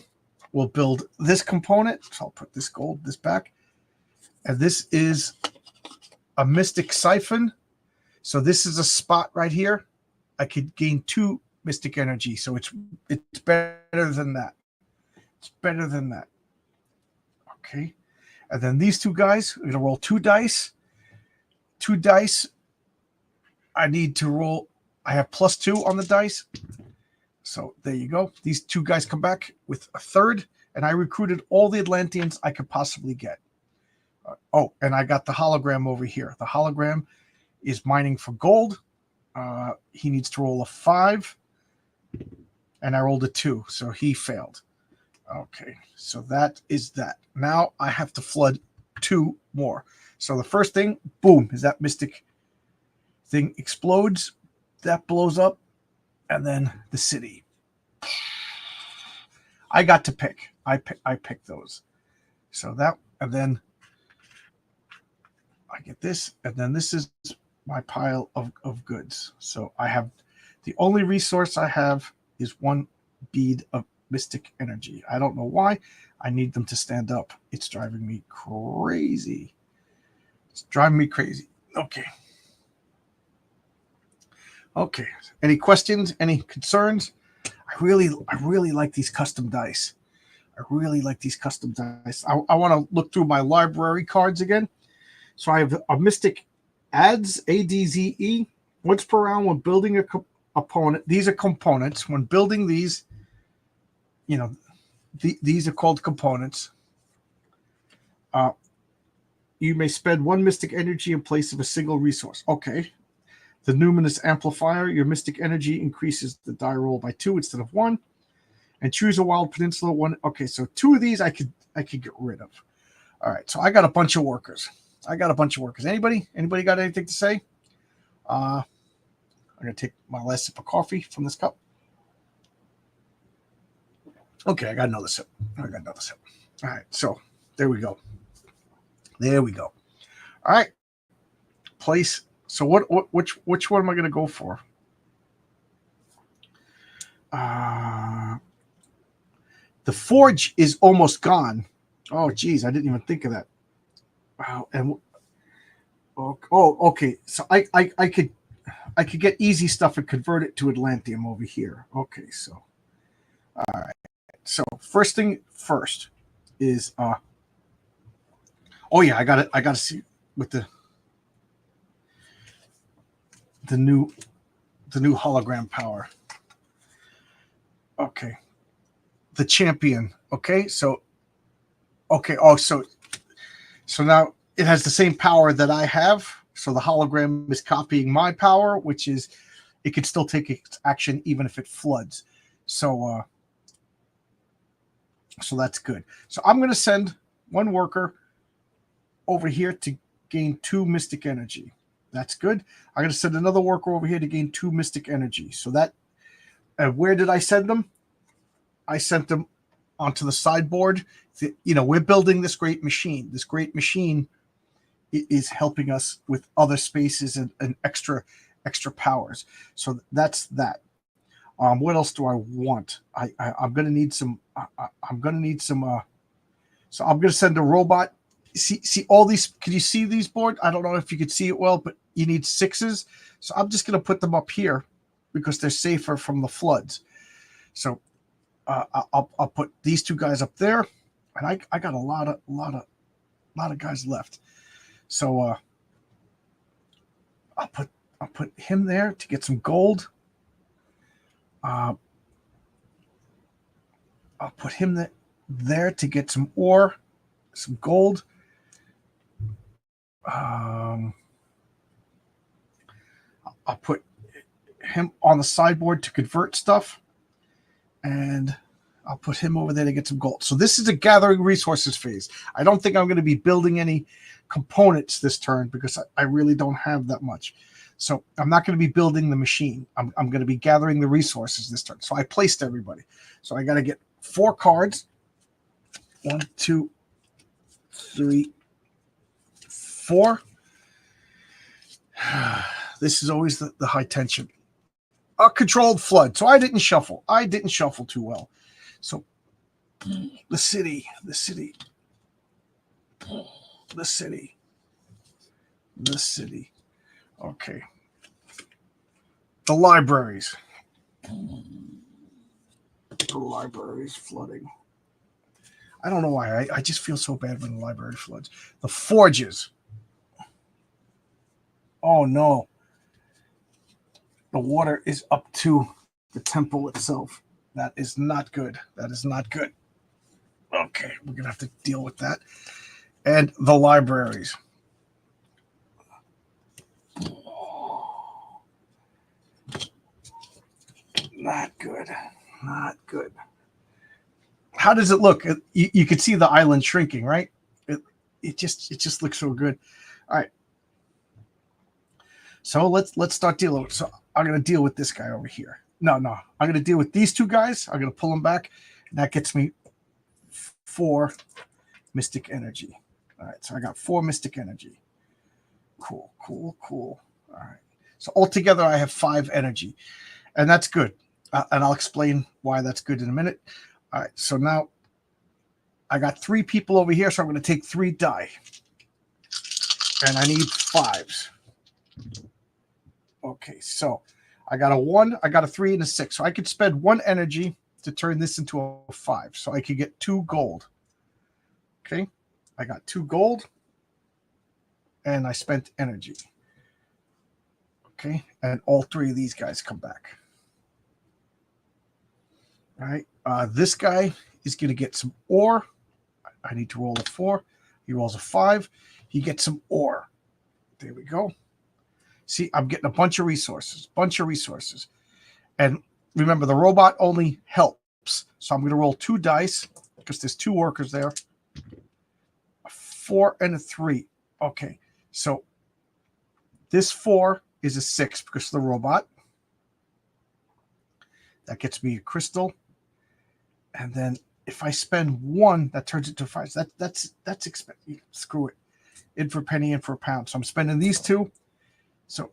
will build this component. So I'll put this back. And this is a mystic siphon. So this is a spot right here. I could gain 2 mystic energy. So it's better than that. It's better than that. Okay. And then these 2 guys, we're going to roll 2 dice. 2 dice. I need to roll. I have +2 on the dice. So there you go. These 2 guys come back with a 3rd. And I recruited all the Atlanteans I could possibly get. Oh, and I got the hologram over here. The hologram is mining for gold. He needs to roll a 5. And I rolled a 2. So he failed. Okay, so that is that. Now I have to flood 2 more. So the first thing, boom, is that mystic thing explodes. That blows up. And then the city. I got to pick. I picked those. So that, and then I get this. And then this is my pile of goods. So I have, the only resource I have is 1 bead of mystic energy. I don't know why. I need them to stand up. It's driving me crazy. It's driving me crazy. Okay. Okay. Any questions? Any concerns? I really like these custom dice. I really like these custom dice. I want to look through my library cards again. So I have a mystic adze, ADZE. Once per round when building a opponent. These are components. When building these, you know, these are called components. You may spend 1 mystic energy in place of a single resource. Okay. The numinous amplifier, your mystic energy increases the die roll by 2 instead of 1. And choose a wild peninsula 1. Okay, so 2 of these I could get rid of. All right, so I got a bunch of workers. Anybody got anything to say? I'm gonna take my last sip of coffee from this cup. Okay, I got another sip. All right, so there we go. All right, place. So which one am I going to go for? The forge is almost gone. Oh, geez, I didn't even think of that. Wow, and okay. So I could get easy stuff and convert it to Atlantium over here. Okay, so all right. So first thing first is oh yeah, I got to see with the new hologram power. Okay. The champion. Okay. So okay. Oh, so now it has the same power that I have. So the hologram is copying my power, which is it can still take its action even if it floods. So so that's good. So I'm going to send 1 worker over here to gain 2 mystic energy. That's good. I'm going to send another worker over here to gain 2 mystic energy. So that, where did I send them? I sent them onto the sideboard. You know, we're building this great machine. This great machine is helping us with other spaces and extra powers. So that's that. What else do I want? I'm going to need some. I'm going to need some. So I'm going to send a robot. See all these. Can you see these boards? I don't know if you could see it well, but you need 6s. So I'm just going to put them up here, because they're safer from the floods. So I'll put these two guys up there, and I got a lot of guys left. So I'll put him there to get some gold. I'll put him there to get some ore, some gold. I'll put him on the sideboard to convert stuff, and I'll put him over there to get some gold. So this is a gathering resources phase. I don't think I'm going to be building any components this turn because I really don't have that much. So I'm not going to be building the machine. I'm going to be gathering the resources this turn. So I placed everybody. So I got to get 4 cards. 1, 2, 3, 4. This is always the high tension. A controlled flood. So I didn't shuffle. I didn't shuffle too well. So the city. Okay. The libraries. The libraries flooding. I don't know why. I just feel so bad when the library floods. The forges. Oh, no. The water is up to the temple itself. That is not good. That is not good. Okay, we're going to have to deal with that. And the libraries. Not good. Not good. How does it look? You can see the island shrinking, right? It just looks so good. All right. So let's start dealing. So I'm going to deal with this guy over here. No. I'm going to deal with these two guys. I'm going to pull them back. And that gets me 4 mystic energy. All right. So I got 4 mystic energy. Cool. All right. So altogether, I have 5 energy. And that's good. And I'll explain why that's good in a minute. All right. So now I got 3 people over here. So I'm going to take 3 die. And I need 5s. Okay, so I got a 1, I got a 3, and a 6. So I could spend 1 energy to turn this into a 5. So I could get 2 gold. Okay, I got 2 gold, and I spent energy. Okay, and all 3 of these guys come back. All right, this guy is going to get some ore. I need to roll a 4. He rolls a 5. He gets some ore. There we go. See, I'm getting a bunch of resources. And remember, the robot only helps. So I'm going to roll 2 dice because there's 2 workers there. A 4 and a 3. Okay, so this 4 is a 6 because of the robot. That gets me a crystal. And then if I spend 1, that turns it to 5. That's expensive. Screw it. In for a penny, in for a pound. So I'm spending these 2. So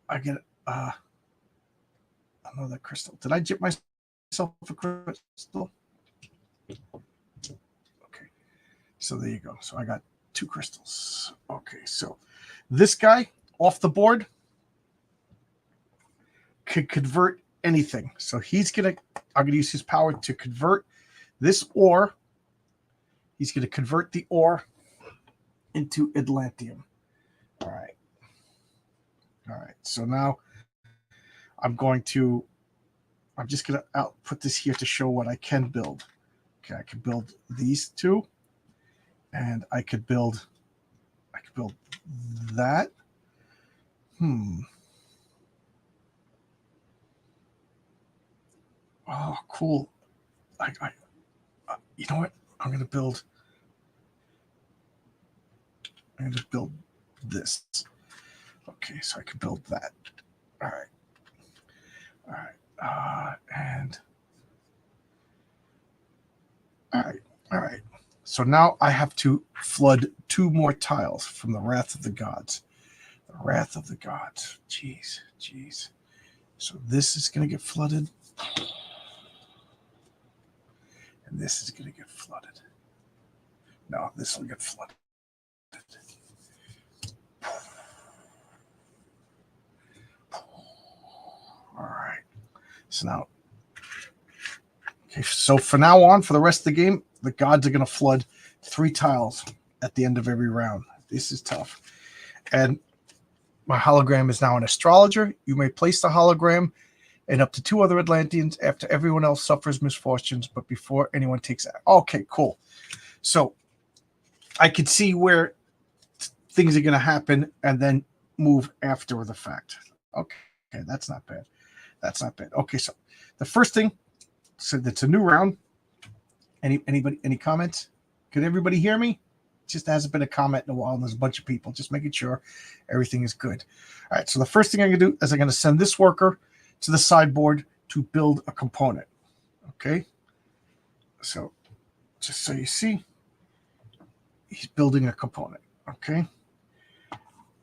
I get another crystal. Did I get myself a crystal? Okay. So there you go. So I got 2 crystals. Okay. So this guy off the board could convert anything. So I'm going to use his power to convert this ore. He's going to convert the ore into Atlantium. All right. So now I'm just going to output this here to show what I can build. Okay, I can build these 2, and I could build that. Oh, cool. You know what? I'm going to build this. Okay, so I can build that. All right. All right. So now I have to flood 2 more tiles from the Wrath of the Gods. The Wrath of the Gods. Jeez. So this is going to get flooded. And this is going to get flooded. No, this will get flooded. All right. So now, okay, so for now on, for the rest of the game, the gods are going to flood 3 tiles at the end of every round. This is tough. And my hologram is now an astrologer. You may place the hologram and up to 2 other Atlanteans after everyone else suffers misfortunes, but before anyone takes it. Okay, cool. So I could see where things are going to happen and then move after the fact. Okay, that's not bad. That's not bad. Okay, so the first thing, so that's a new round. Any comments? Could everybody hear me? Just hasn't been a comment in a while, and there's a bunch of people. Just making sure everything is good. All right, so the first thing I'm going to do is I'm going to send this worker to the sideboard to build a component. Okay, so just so you see, he's building a component. Okay,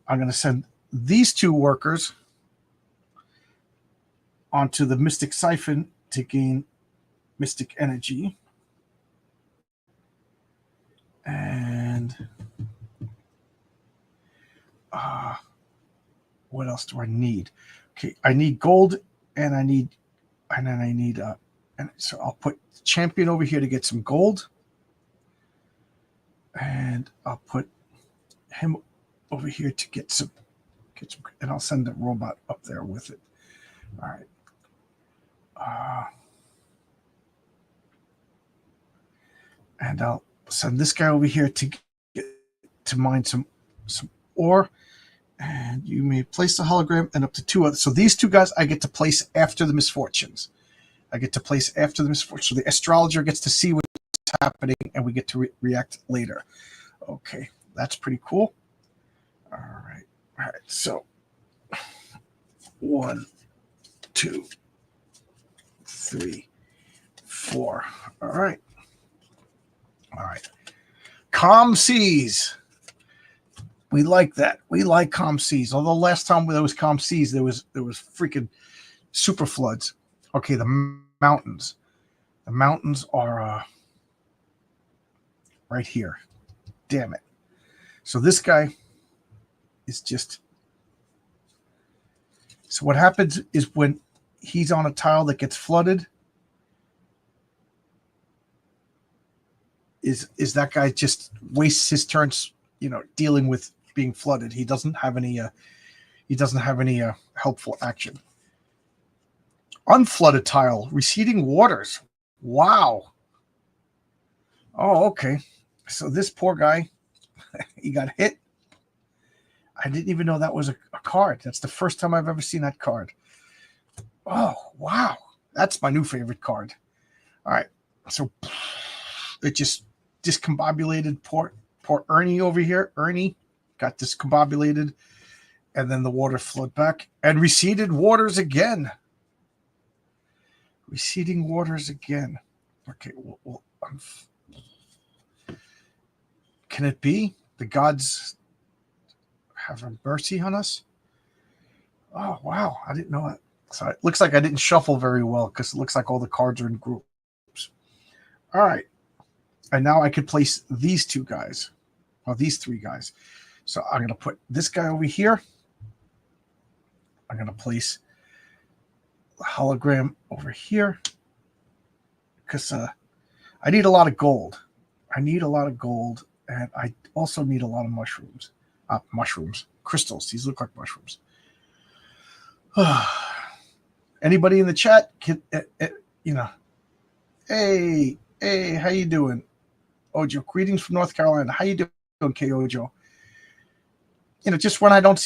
I'm going to send these 2 workers onto the Mystic Siphon to gain Mystic Energy. And what else do I need? Okay, I need gold, and then I need and so I'll put champion over here to get some gold, and I'll put him over here to get some, and I'll send the robot up there with it. All right. And I'll send this guy over here to get to mine some ore. And you may place the hologram and up to 2 others. So these 2 guys I get to place after the misfortunes. So the astrologer gets to see what's happening, and we get to react later. Okay, that's pretty cool. All right. So 1, 2, 3, 4. All right. Calm seas. We like that. We like calm seas. Although last time there was calm seas, there was freaking super floods. Okay, the mountains. The mountains are right here. Damn it. So this guy is just... So what happens is when he's on a tile that gets flooded, is that guy just wastes his turns, dealing with being flooded. He doesn't have any helpful action. Unflooded tile, receding waters. Wow. Oh, okay. So this poor guy, he got hit. I didn't even know that was a card. That's the first time I've ever seen that card. Oh, wow. That's my new favorite card. All right. So it just discombobulated poor Ernie over here. Ernie got discombobulated, and then the water flowed back and receded waters again. Receding waters again. Okay, well, can it be the gods have mercy on us? Oh, wow. I didn't know that. So it looks like I didn't shuffle very well because it looks like all the cards are in groups. All right. And now I could place these 2 guys. Well, these 3 guys. So I'm going to put this guy over here. I'm going to place the hologram over here because I need a lot of gold. And I also need a lot of mushrooms. Crystals. These look like mushrooms. Anybody in the chat? Hey, how you doing? Ojo, greetings from North Carolina. How you doing, K Ojo? Just when I don't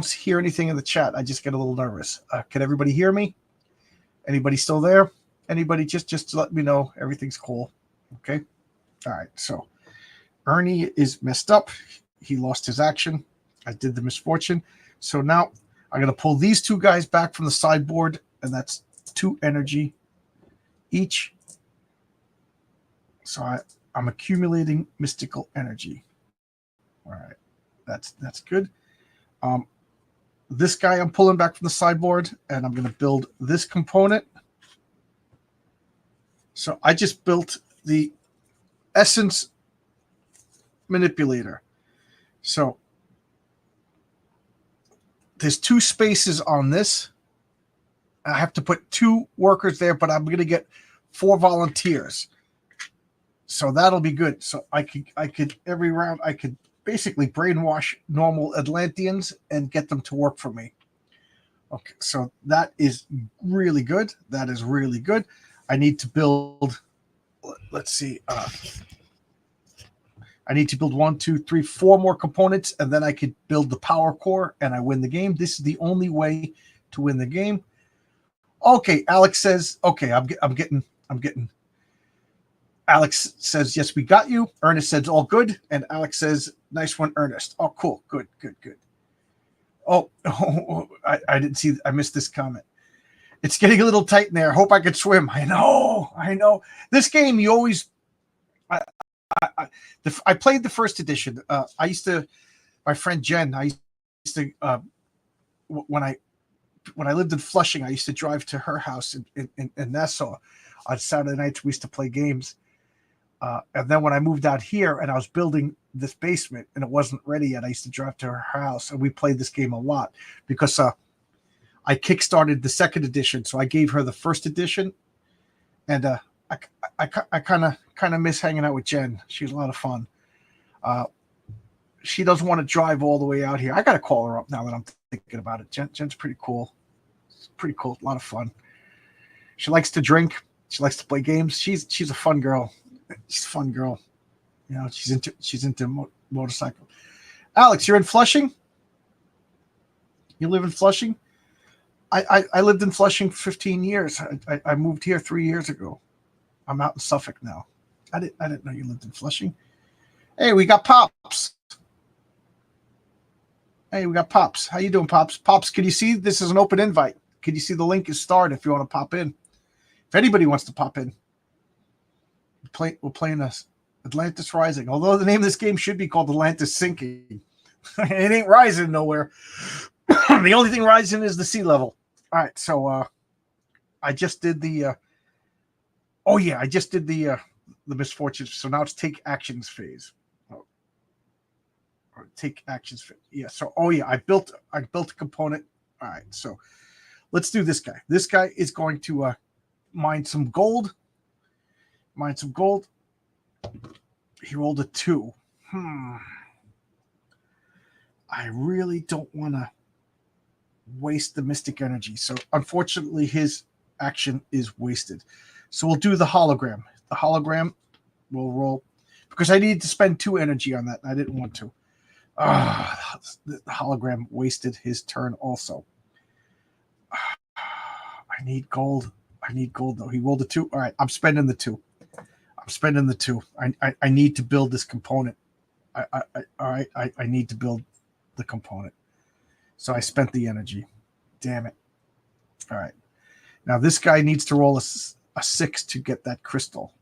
hear anything in the chat, I just get a little nervous. Can everybody hear me? Anybody still there? Anybody just let me know everything's cool. Okay. All right. So Ernie is messed up. He lost his action. I did the misfortune. So now I'm going to pull these 2 guys back from the sideboard, and that's 2 energy each. So I'm accumulating mystical energy. All right. That's good. This guy I'm pulling back from the sideboard, and I'm going to build this component. So I just built the essence manipulator. So there's 2 spaces on this, I have to put 2 workers there, but I'm going to get 4 volunteers. So that'll be good. So I could every round I could basically brainwash normal Atlanteans and get them to work for me. Okay, so that is really good. That is really good. I need to build. Let's see. I need to build 1, 2, 3, 4 more components, and then I could build the power core, and I win the game. This is the only way to win the game. Okay, Alex says. Okay, I'm getting. Alex says, yes, we got you. Ernest says, all good. And Alex says, nice one, Ernest. Oh, cool. Good. Oh, I didn't see. I missed this comment. It's getting a little tight in there. Hope I could swim. I know. This game, you always. I played the first edition. My friend Jen, I used to, when I lived in Flushing, I used to drive to her house in Nassau on Saturday nights. We used to play games. And then when I moved out here and I was building this basement and it wasn't ready yet, I used to drive to her house and we played this game a lot because I kickstarted the second edition. So I gave her the first edition, and I kind of miss hanging out with Jen. She's a lot of fun. She doesn't want to drive all the way out here. I got to call her up now that I'm thinking about it. Jen's pretty cool. It's pretty cool. A lot of fun. She likes to drink. She likes to play games. She's a fun girl. She's a fun girl. You know, she's into motorcycle. Alex, you're in Flushing? You live in Flushing? I lived in Flushing for 15 years. I moved here 3 years ago. I'm out in Suffolk now. I didn't know you lived in Flushing. Hey, we got Pops. How you doing, Pops? Pops, can you see this is an open invite? Can you see the link is starred if you want to pop in? If anybody wants to pop in. We're playing Atlantis Rising. Although the name of this game should be called Atlantis Sinking. It ain't rising nowhere. The only thing rising is the sea level. All right, so I just did the misfortunes. So now it's take actions phase. Or take actions phase. Yeah. So I built a component. All right. So let's do this guy. This guy is going to mine some gold. He rolled a 2. I really don't want to waste the mystic energy. So unfortunately, his action is wasted. So we'll do the hologram. The hologram will roll because I needed to spend 2 energy on that. And I didn't want to. The hologram wasted his turn also. I need gold though. He rolled a 2. All right, I'm spending the 2. I need to build this component. I need to build the component. So I spent the energy. Damn it. All right. Now this guy needs to roll a 6 to get that crystal.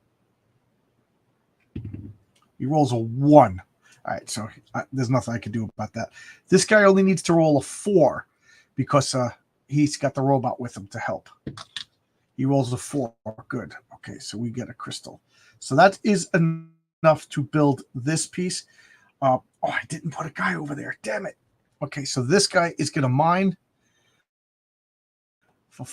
He rolls a 1. All right. So there's nothing I can do about that. This guy only needs to roll a 4 because he's got the robot with him to help. He rolls a 4. Good. Okay. So we get a crystal. So that is enough to build this piece. I didn't put a guy over there. Damn it. Okay, so this guy is going to mine for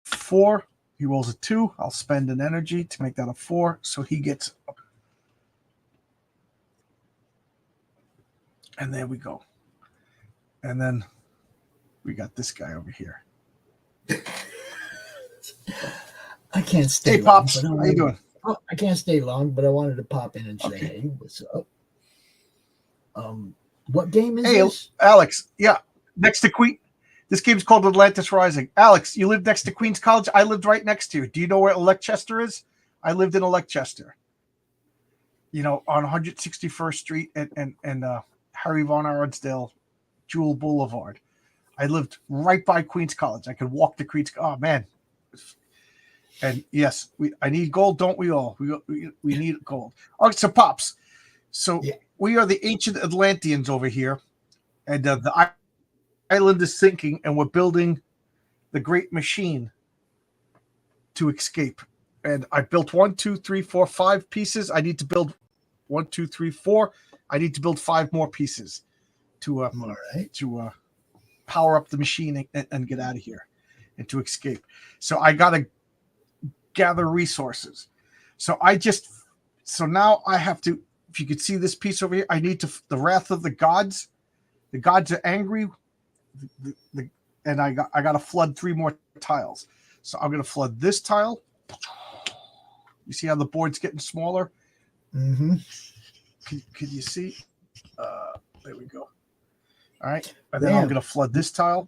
4. He rolls a 2. I'll spend an energy to make that a 4. So he gets. And there we go. And then we got this guy over here. I can't stay. Hey, long, Pops, how you doing? I can't stay long, but I wanted to pop in and say, Okay. hey, what's up? What game is Hey, this? Alex. Yeah, next to Queen. This game's called Atlantis Rising. Alex, you live next to Queens College. I lived right next to you. Do you know where Elecchester is? I lived in Elecchester. You know, on 161st Street and Harry Von Arnsdale, Jewel Boulevard. I lived right by Queens College. I could walk to Queens. Oh man. And yes, I need gold, don't we all? We need gold. All right, so Pops. So we are the ancient Atlanteans over here, and the island is sinking, and we're building the great machine to escape. And I built 1, 2, 3, 4, 5 pieces. I need to build 1, 2, 3, 4. I need to build 5 more pieces to power up the machine and get out of here. and to escape. So I got to gather resources. So now I have to, if you could see this piece over here, I need to, the wrath of the gods. The gods are angry. And I got to flood 3 more tiles. So I'm going to flood this tile. You see how the board's getting smaller? Mm-hmm. Can you see? There we go. All right. And then I'm going to flood this tile.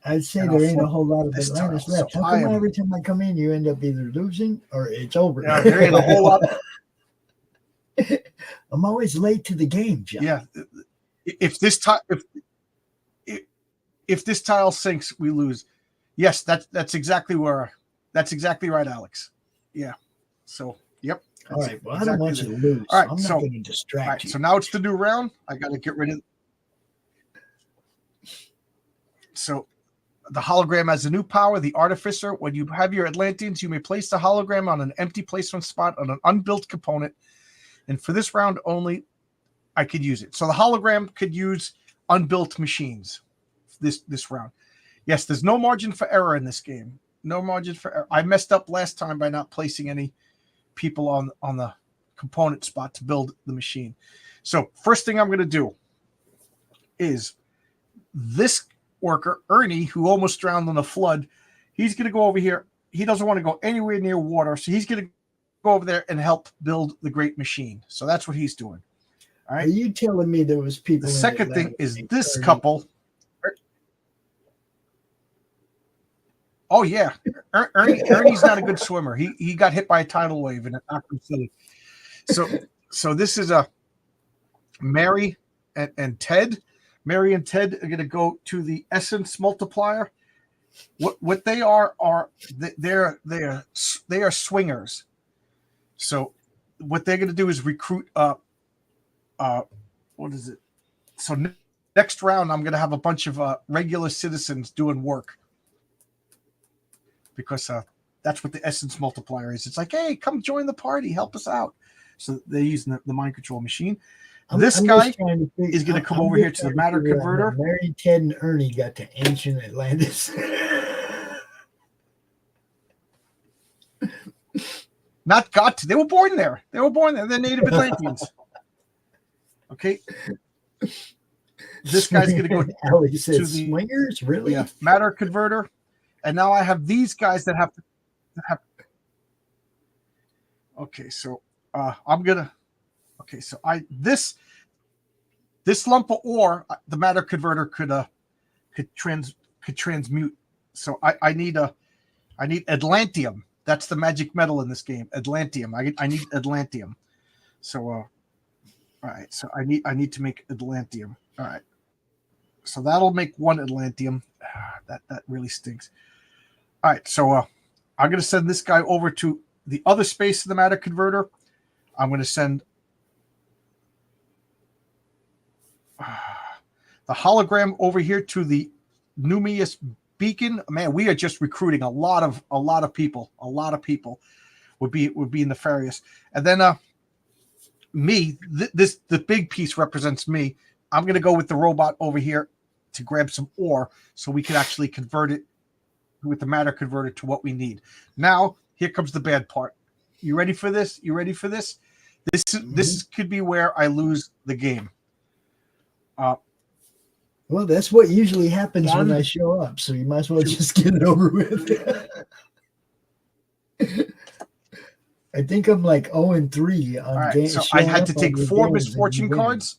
I'd say And there I'll ain't a flip whole lot of this Atlantis tile. left. So How come every time I come in, you end up either losing or it's over? Yeah, there ain't a whole lot. I'm always late to the game, John. Yeah. If this tile sinks, we lose. Yes, that's exactly right, Alex. Yeah. So, yep. All right. Well, I don't want you to lose. All right, I'm not going to distract you. So now it's the new round. I got to get rid of. So the hologram has a new power, the Artificer. When you have your Atlanteans, you may place the hologram on an empty placement spot on an unbuilt component. And for this round only, I could use it. So the hologram could use unbuilt machines this round. Yes, there's no margin for error in this game. No margin for error. I messed up last time by not placing any people on the component spot to build the machine. So first thing I'm going to do is this worker, Ernie, who almost drowned in a flood, he's going to go over here. He doesn't want to go anywhere near water, so he's going to go over there and help build the great machine. So that's what he's doing. All right. Are you telling me there was people? The in second Atlanta thing is named this Ernie? couple. Oh yeah, Ernie's not a good swimmer. He got hit by a tidal wave and it knocked him silly. So this is a Mary and Ted. Mary and Ted are going to go to the essence multiplier. What they are they are swingers. So what they're going to do is recruit what is it? So next round I'm going to have a bunch of regular citizens doing work. Because that's what the essence multiplier is. It's like, hey, come join the party, help us out. So they're using the mind control machine. This guy is going to come over here to the matter converter. Mary, Ted, and Ernie got to ancient Atlantis. Not got to. They were born there. They're native Atlanteans. Okay. This guy's going to go Alex says, to the swingers, really? Yeah, matter converter. And now I have these guys that have to have. Okay, so I'm gonna. Okay, so this lump of ore, the matter converter could transmute. So I need Atlantium. That's the magic metal in this game. Atlantium. I need Atlantium. So all right. So I need to make Atlantium. All right. So that'll make 1 Atlantium. That really stinks. All right, so I'm going to send this guy over to the other space of the matter converter. I'm going to send the hologram over here to the Numius beacon. Man, we are just recruiting a lot of people. A lot of people would be nefarious. And then me, the big piece represents me. I'm going to go with the robot over here to grab some ore so we can actually convert it with the matter converter to what we need. Now, here comes the bad part. You ready for this? This could be where I lose the game. Well, that's what usually happens when I show up, so you might as well just get it over with. I think I'm like 0-3 on games. So I had to take 4 misfortune cards.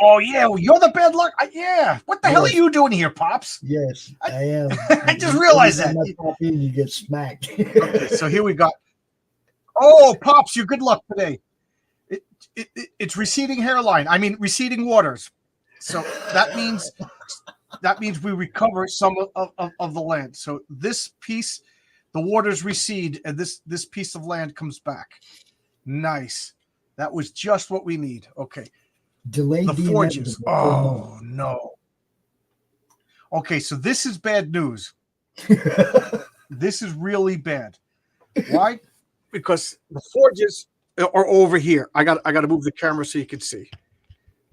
Oh, yeah, well, you're the bad luck. Yeah. What the hell are you doing here, Pops? Yes, I am. I just realized that. Pop in, you get smacked. Okay, so here we got. Oh, Pops, you're good luck today. It's receding hairline. I mean, receding waters. So that means we recover some of the land. So this piece, the waters recede, and this piece of land comes back. Nice. That was just what we need. Okay. Delayed the forges. Oh no. Okay, so this is bad news. This is really bad. Why? Because the forges are over here. I got to move the camera so you can see.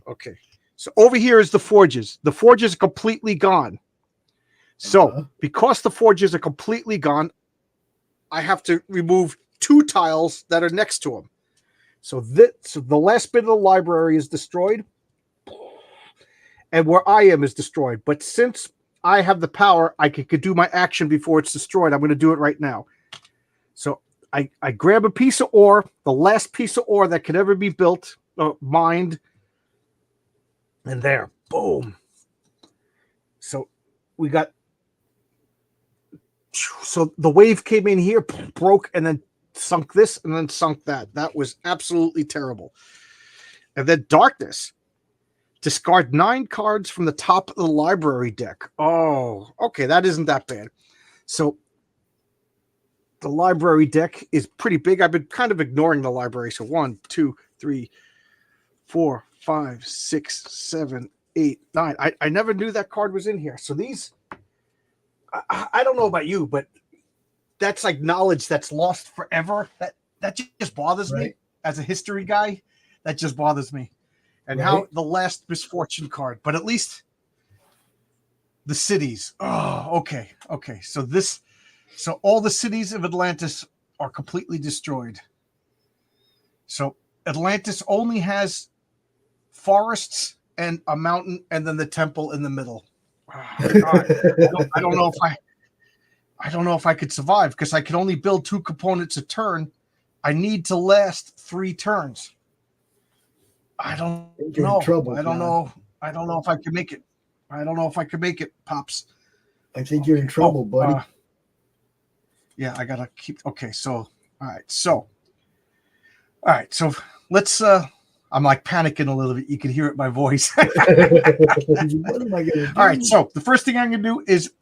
Okay. So over here is the forges. The forges are completely gone. So because the forges are completely gone, I have to remove 2 tiles that are next to them. So the last bit of the library is destroyed, and where I am is destroyed. But since I have the power, I could do my action before it's destroyed. I'm going to do it right now. So I grab a piece of ore, the last piece of ore that could ever be built, mined, and there, boom. So we got. So the wave came in here, broke, and then sunk this, and then sunk that. That was absolutely terrible. And then darkness. Discard 9 cards from the top of the library deck. Oh, okay, that isn't that bad. So the library deck is pretty big. I've been kind of ignoring the library. So 1, 2, 3, 4, 5, 6, 7, 8, 9. I never knew that card was in here. So these, I don't know about you, but that's like knowledge that's lost forever. That just bothers me as a history guy. That just bothers me. And how the last misfortune card, but at least the cities. Oh, okay. Okay. So all the cities of Atlantis are completely destroyed. So Atlantis only has forests and a mountain and then the temple in the middle. Oh, God. I don't know if I could survive because I can only build 2 components a turn. I need to last 3 turns. I don't know. Trouble, I don't know. I don't know if I can make it. I don't know if I can make it, Pops. I think you're in trouble, buddy. Yeah, I gotta keep. Okay, so all right. So let's. I'm like panicking a little bit. You can hear it in my voice. What am I gonna do? All right. So the first thing I'm gonna do is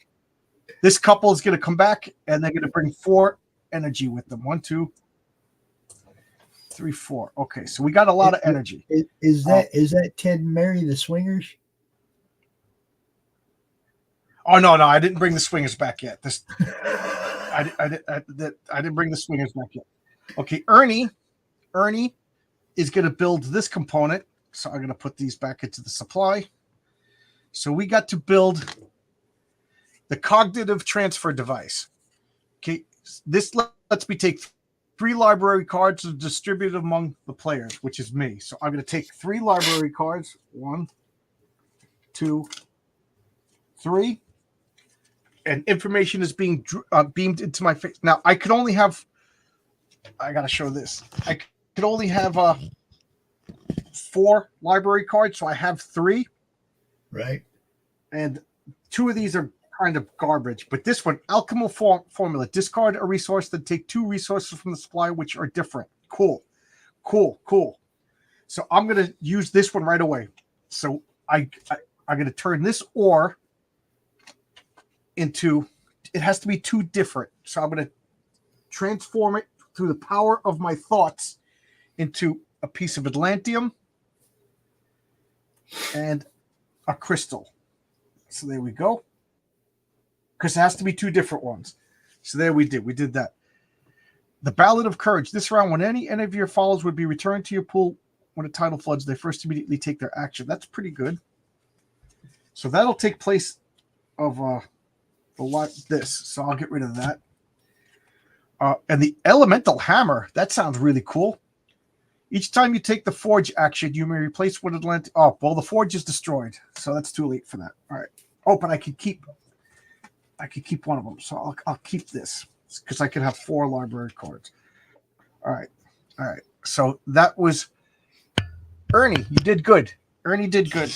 this couple is gonna come back and they're gonna bring 4 energy with them. 1, 2, 3, 4. Okay, so we got a lot of energy. Is that Ted and Mary the swingers? Oh no, I didn't bring the swingers back yet. I didn't bring the swingers back yet. Okay, Ernie is going to build this component, so I'm going to put these back into the supply. So we got to build the cognitive transfer device. Okay, this lets me take 3 library cards and distribute among the players, which is me. So I'm going to take 3 library cards. 1, 2, 3. And information is being beamed into my face. Now, I could only have... I got to show this. I could only have 4 library cards, so I have 3. Right. And 2 of these are kind of garbage. But this one, alchemical formula. Discard a resource, then take 2 resources from the supply, which are different. Cool. So I'm going to use this one right away. So I'm going to turn this ore into... It has to be 2 different. So I'm going to transform it through the power of my thoughts into a piece of Atlantium and a crystal. So there we go. Because it has to be 2 different ones. So there we did that. The Ballad of Courage. This round, when any of your followers would be returned to your pool when a tidal floods, they first immediately take their action. That's pretty good. So that'll take place of this. So I'll get rid of that. And the Elemental Hammer. That sounds really cool. Each time you take the Forge action, you may replace one Atlantic. Oh, well, the Forge is destroyed. So that's too late for that. All right. Oh, but I could keep one of them. So I'll keep this because I could have 4 library cards. All right. So that was Ernie. You did good. Ernie did good.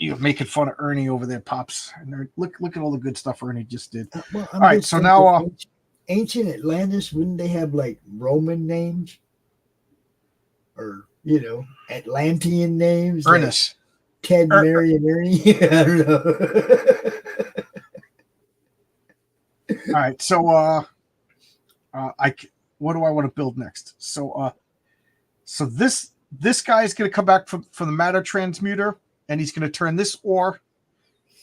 You're making fun of Ernie over there, Pops. And look at all the good stuff Ernie just did. Well, all right. So now, ancient Atlantis, wouldn't they have like Roman names or Atlantean names? Ernest, like Ted, Mary, and Ernie. I don't know. All right, so what do I want to build next? So this guy is going to come back from the matter transmuter, and he's going to turn this ore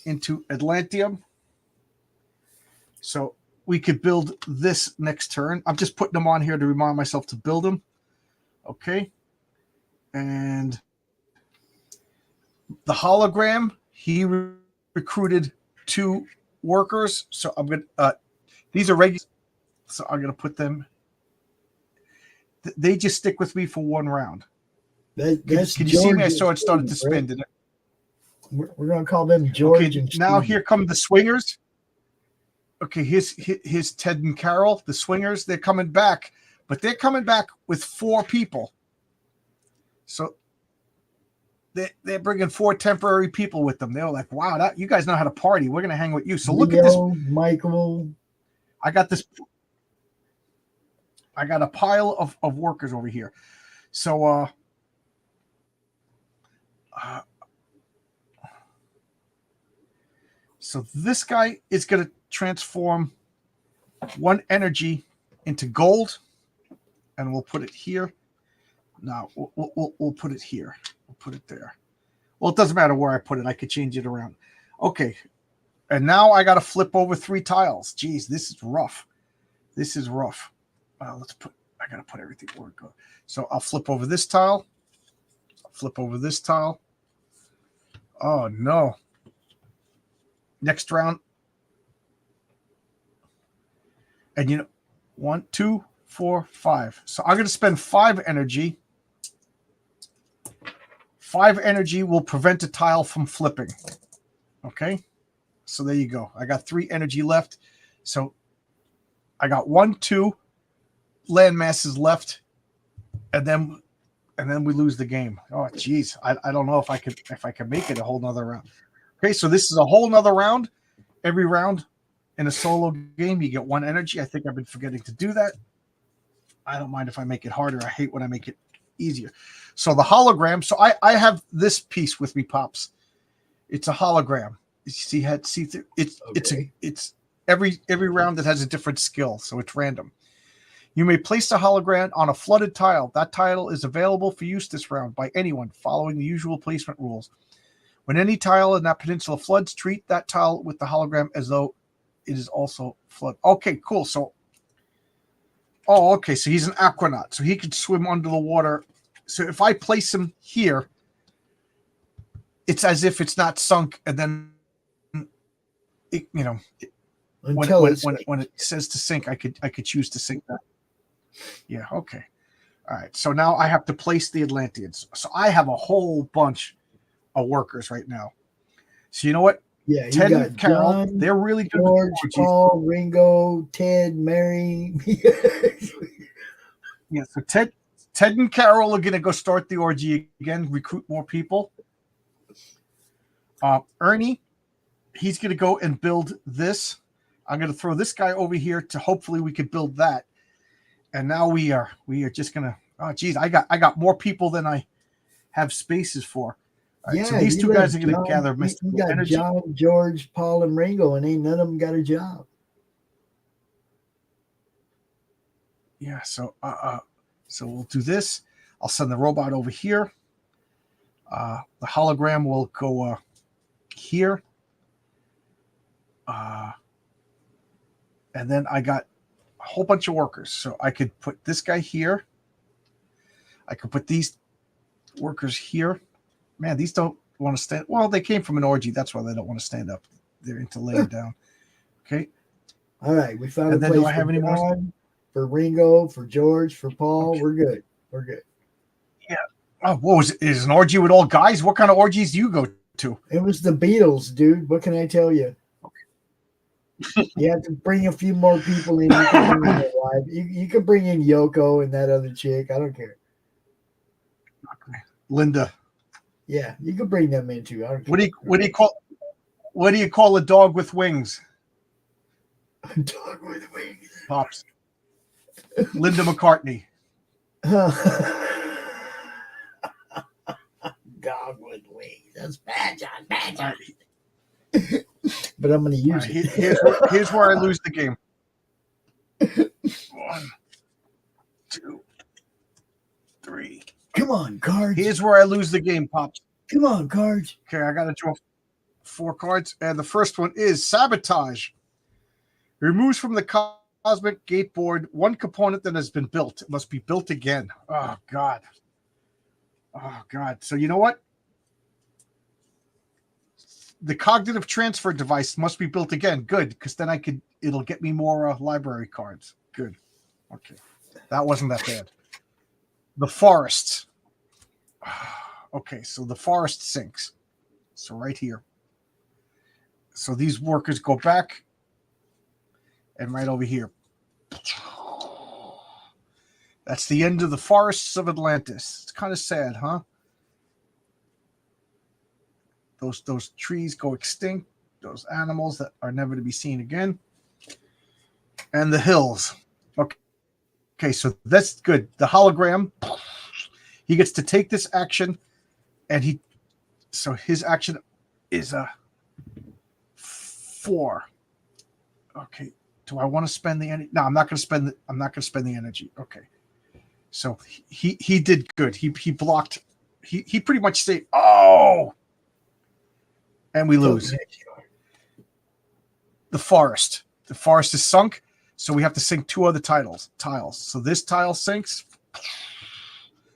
into Atlantium. So we could build this next turn. I'm just putting them on here to remind myself to build them. Okay, and The hologram, he recruited 2 workers. So I'm going to, these are regular. So I'm going to put them. They just stick with me for 1 round. Can you see me? I saw it started to spin. Right? We're going to call them George and now Steve. Here come the swingers. Okay, here's Ted and Carol, the swingers. They're coming back, but they're coming back with 4 people. So they're bringing 4 temporary people with them. They were like, wow, you guys know how to party. We're going to hang with you. So look at this. Michael. I got a pile of workers over here. So, so this guy is going to transform 1 energy into gold, and we'll put it here. No, we'll put it here. We'll put it there. Well, it doesn't matter where I put it. I could change it around. Okay, and now I got to flip over 3 tiles. Jeez, this is rough. This is rough. I got to put everything where it goes. So I'll flip over this tile. Flip over this tile. Oh no. Next round. And 1, 2, 4, 5. So I'm going to spend 5 energy. 5 energy will prevent a tile from flipping. Okay. So there you go. I got 3 energy left. So I got 1, 2 land masses left, and then we lose the game. Oh, geez. I don't know if I could make it a whole nother round. Okay, so this is a whole nother round. Every round in a solo game, you get 1 energy. I think I've been forgetting to do that. I don't mind if I make it harder. I hate when I make it easier. So the hologram. So I have this piece with me, Pops. It's a hologram. It's every round that has a different skill, so it's random. You may place the hologram on a flooded tile. That tile is available for use this round by anyone following the usual placement rules. When any tile in that peninsula floods, treat that tile with the hologram as though it is also flood. Okay, cool. So, okay. So he's an aquanaut, so he can swim under the water. So if I place him here, it's as if it's not sunk, and then when it says to sink, I could choose to sink that. Yeah. Okay. All right. So now I have to place the Atlanteans. So I have a whole bunch of workers right now. So you know what? Yeah. Ted and Carol, John, they're really good. George, Paul, Ringo, Ted, Mary. Yeah. So Ted and Carol are going to go start the orgy again, recruit more people. Ernie, he's going to go and build this. I'm going to throw this guy over here to hopefully we could build that. And now we are just gonna. Oh, geez, I got more people than I have spaces for. Right, yeah, so these 2 guys are gonna gather mystical energy. John, George, Paul, and Ringo, and ain't none of them got a job. Yeah. So so we'll do this. I'll send the robot over here. The hologram will go here. And then I got a whole bunch of workers. So I could put this guy here. I could put these workers here. Man, these don't want to stand. Well, they came from an orgy. That's why they don't want to stand up. They're into laying down. Okay. All right. We found a place do I have any more? For Ringo, for George, for Paul. Okay. We're good. Yeah. Oh, what was it? Is an orgy with all guys? What kind of orgies do you go to? It was the Beatles, dude. What can I tell you? You have to bring a few more people in. You can bring in Yoko and that other chick. I don't care. Okay. Linda. Yeah, you can bring them in too. I don't care. What do you call a dog with wings? A dog with wings. Pops. Linda McCartney. Dog with wings. That's bad, John. Bad, John. But I'm going to use it. Here's where I lose the game. 1, 2, 3. Come on, cards. Here's where I lose the game, Pops. Come on, cards. Okay, I got to draw 4 cards. And the first one is Sabotage. Removes from the cosmic gate board 1 component that has been built. It must be built again. Oh, God. Oh, God. So you know what? the cognitive transfer device must be built again. Good, because then it'll get me more library cards. Good. Okay. That wasn't that bad. The forests. Okay, so the forest sinks. So right here. So these workers go back and right over here. That's the end of the forests of Atlantis. It's kind of sad, huh? Those trees go extinct. Those animals that are never to be seen again. And the hills. Okay, so that's good. The hologram. He gets to take this action, and his action is a 4. Okay. Do I want to spend the energy? No, I'm not going to spend the energy. Okay. So he did good. He blocked. He pretty much stayed. Oh, and we lose. The forest. The forest is sunk, so we have to sink 2 other tiles. So this tile sinks,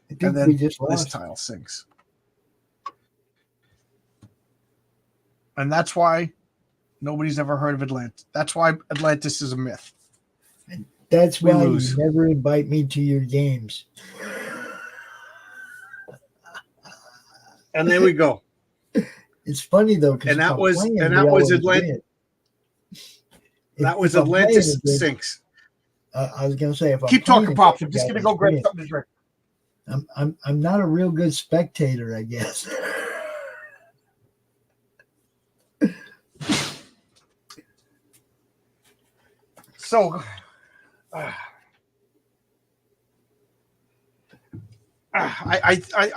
and then this tile sinks, and that's why nobody's ever heard of Atlantis. That's why Atlantis is a myth. And that's why you never invite me to your games. And there we go. It's funny though, and that was Atlantis. That was Atlantis sinks. I was going to say, if keep talking, Pops. I'm just going to go grab something to drink. I'm not a real good spectator, I guess. So, I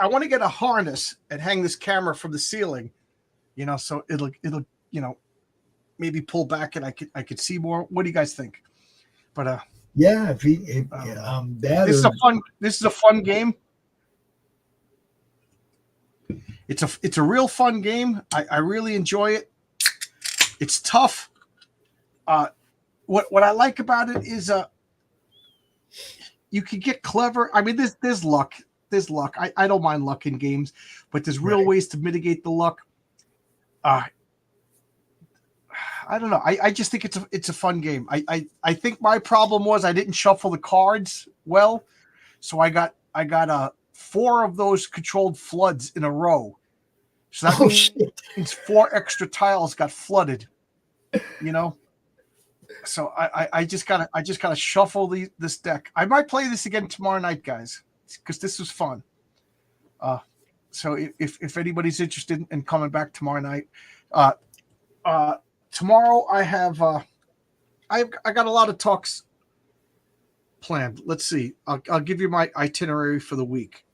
want to get a harness and hang this camera from the ceiling, so it'll maybe pull back and I could see more. What do you guys think? But yeah, this is a fun game. It's a real fun game. I really enjoy it. It's tough. What I like about it is you can get clever. I mean, there's luck. There's luck. I don't mind luck in games, but there's real ways to mitigate the luck. I don't know. I just think it's a fun game. I think my problem was I didn't shuffle the cards well, so I got 4 of those controlled floods in a row. So that means 4 extra tiles got flooded. So I just gotta shuffle this deck. I might play this again tomorrow night, guys, because this was fun. So if anybody's interested in coming back tomorrow night, tomorrow I have I got a lot of talks planned. Let's see. I'll give you my itinerary for the week.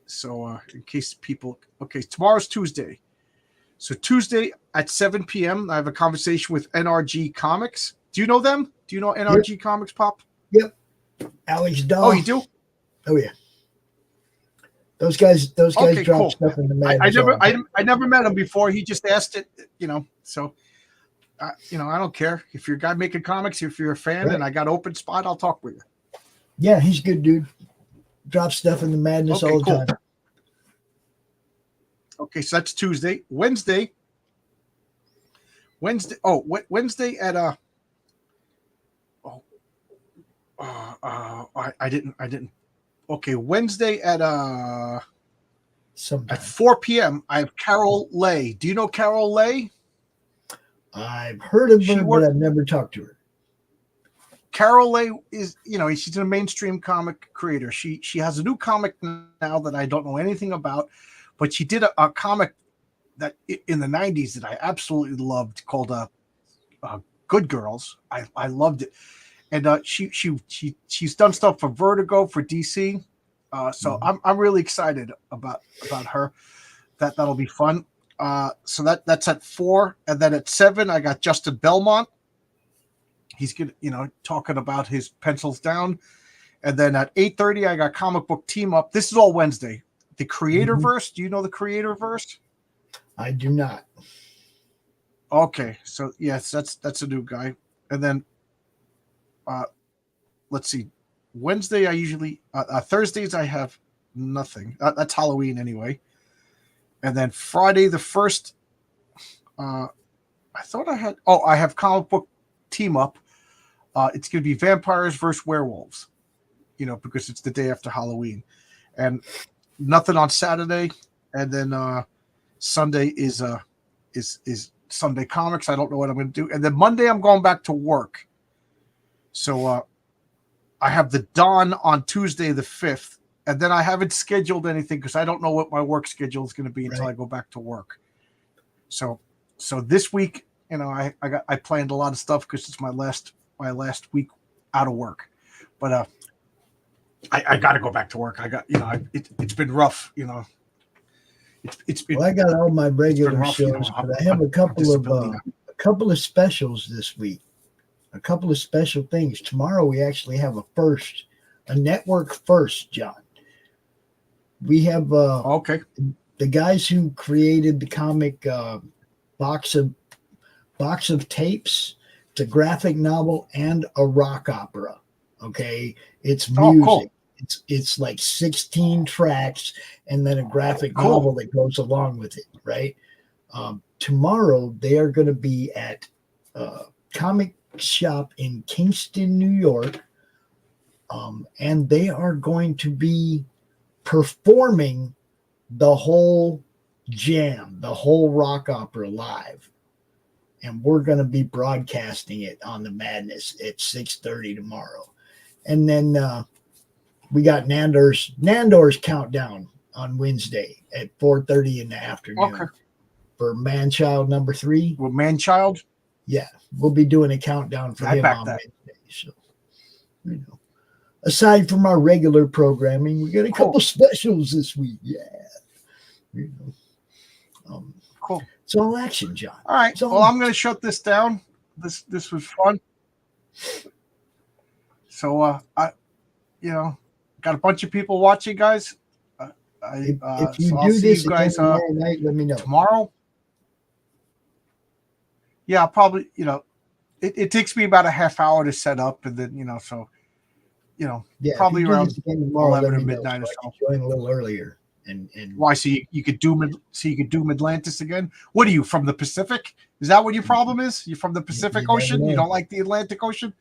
So in case people, okay, tomorrow's Tuesday. So Tuesday at 7 p.m. I have a conversation with NRG Comics. Do you know them? Do you know NRG Comics, Pop? Yep. Alex Dahl. Oh, you do? Oh yeah. Those guys drop stuff in the madness. I never met him before. He just asked it, So, I don't care if you're a guy making comics. If you're a fan and I got open spot, I'll talk with you. Yeah, he's a good dude. Drop stuff in the madness all the time. Okay, so that's Tuesday. Wednesday. Oh, Wednesday at I didn't. Okay, Wednesday at 4 p.m. I have Carol Lay. Do you know Carol Lay? I've heard of her, but I've never talked to her. Carol Lay is, she's a mainstream comic creator. She has a new comic now that I don't know anything about, but she did a comic that in the 90s that I absolutely loved called Good Girls. I loved it. And she's done stuff for Vertigo, for DC. So I'm really excited about her. That'll be fun. So that's at 4, and then at 7 I got Justin Belmont. He's talking about his pencils down, and then at 8:30 I got Comic Book Team Up. This is all Wednesday. The Creatorverse. Do you know the Creatorverse? I do not. Okay, so yes, that's a new guy, and then let's see. Wednesday I usually Thursdays I have nothing. That's Halloween anyway. And then Friday the 1st, I thought I had. Oh, I have comic book team up. It's going to be vampires versus werewolves. Because it's the day after Halloween, and nothing on Saturday, and then Sunday is Sunday comics. I don't know what I'm going to do, and then Monday I'm going back to work. So I have the Dawn on Tuesday the 5th, and then I haven't scheduled anything because I don't know what my work schedule is going to be until I go back to work. So this week, I planned a lot of stuff because it's my last week out of work, but I got to go back to work. It's been rough, It's been. Well, I got all my regular rough, shows, but I have a couple of specials this week. A couple of special things. Tomorrow we actually have a network first, John. We have the guys who created the comic box of tapes. It's a graphic novel and a rock opera. Okay, it's music. Cool. It's like 16 tracks and then a graphic novel that goes along with it. Right. Tomorrow they are going to be at Comic Shop in Kingston, New York, and they are going to be performing the whole jam, the whole rock opera live, and we're going to be broadcasting it on the Madness at 6:30 tomorrow. And then we got Nandor's countdown on Wednesday at 4:30 in the afternoon for Manchild number 3. Well, Manchild. Yeah, we'll be doing a countdown for him on Wednesday. So, aside from our regular programming, we got a couple specials this week. Yeah, cool. It's all action, John. All right. Well, I'm going to shut this down. This was fun. So I got a bunch of people watching, guys. If you do this again tomorrow night, let me know. Tomorrow. Yeah, probably, it takes me about a half hour to set up, and then, probably around 11 or midnight or so. Join a little earlier. And why? So you could do Atlantis again? What are you, from the Pacific? Is that what your problem is? You're from the Pacific Ocean? You don't like the Atlantic Ocean?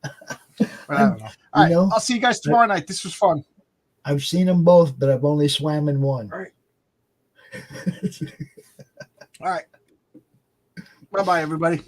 But I don't know. All right, I'll see you guys tomorrow night. This was fun. I've seen them both, but I've only swam in one. All right. All right. Bye-bye, everybody.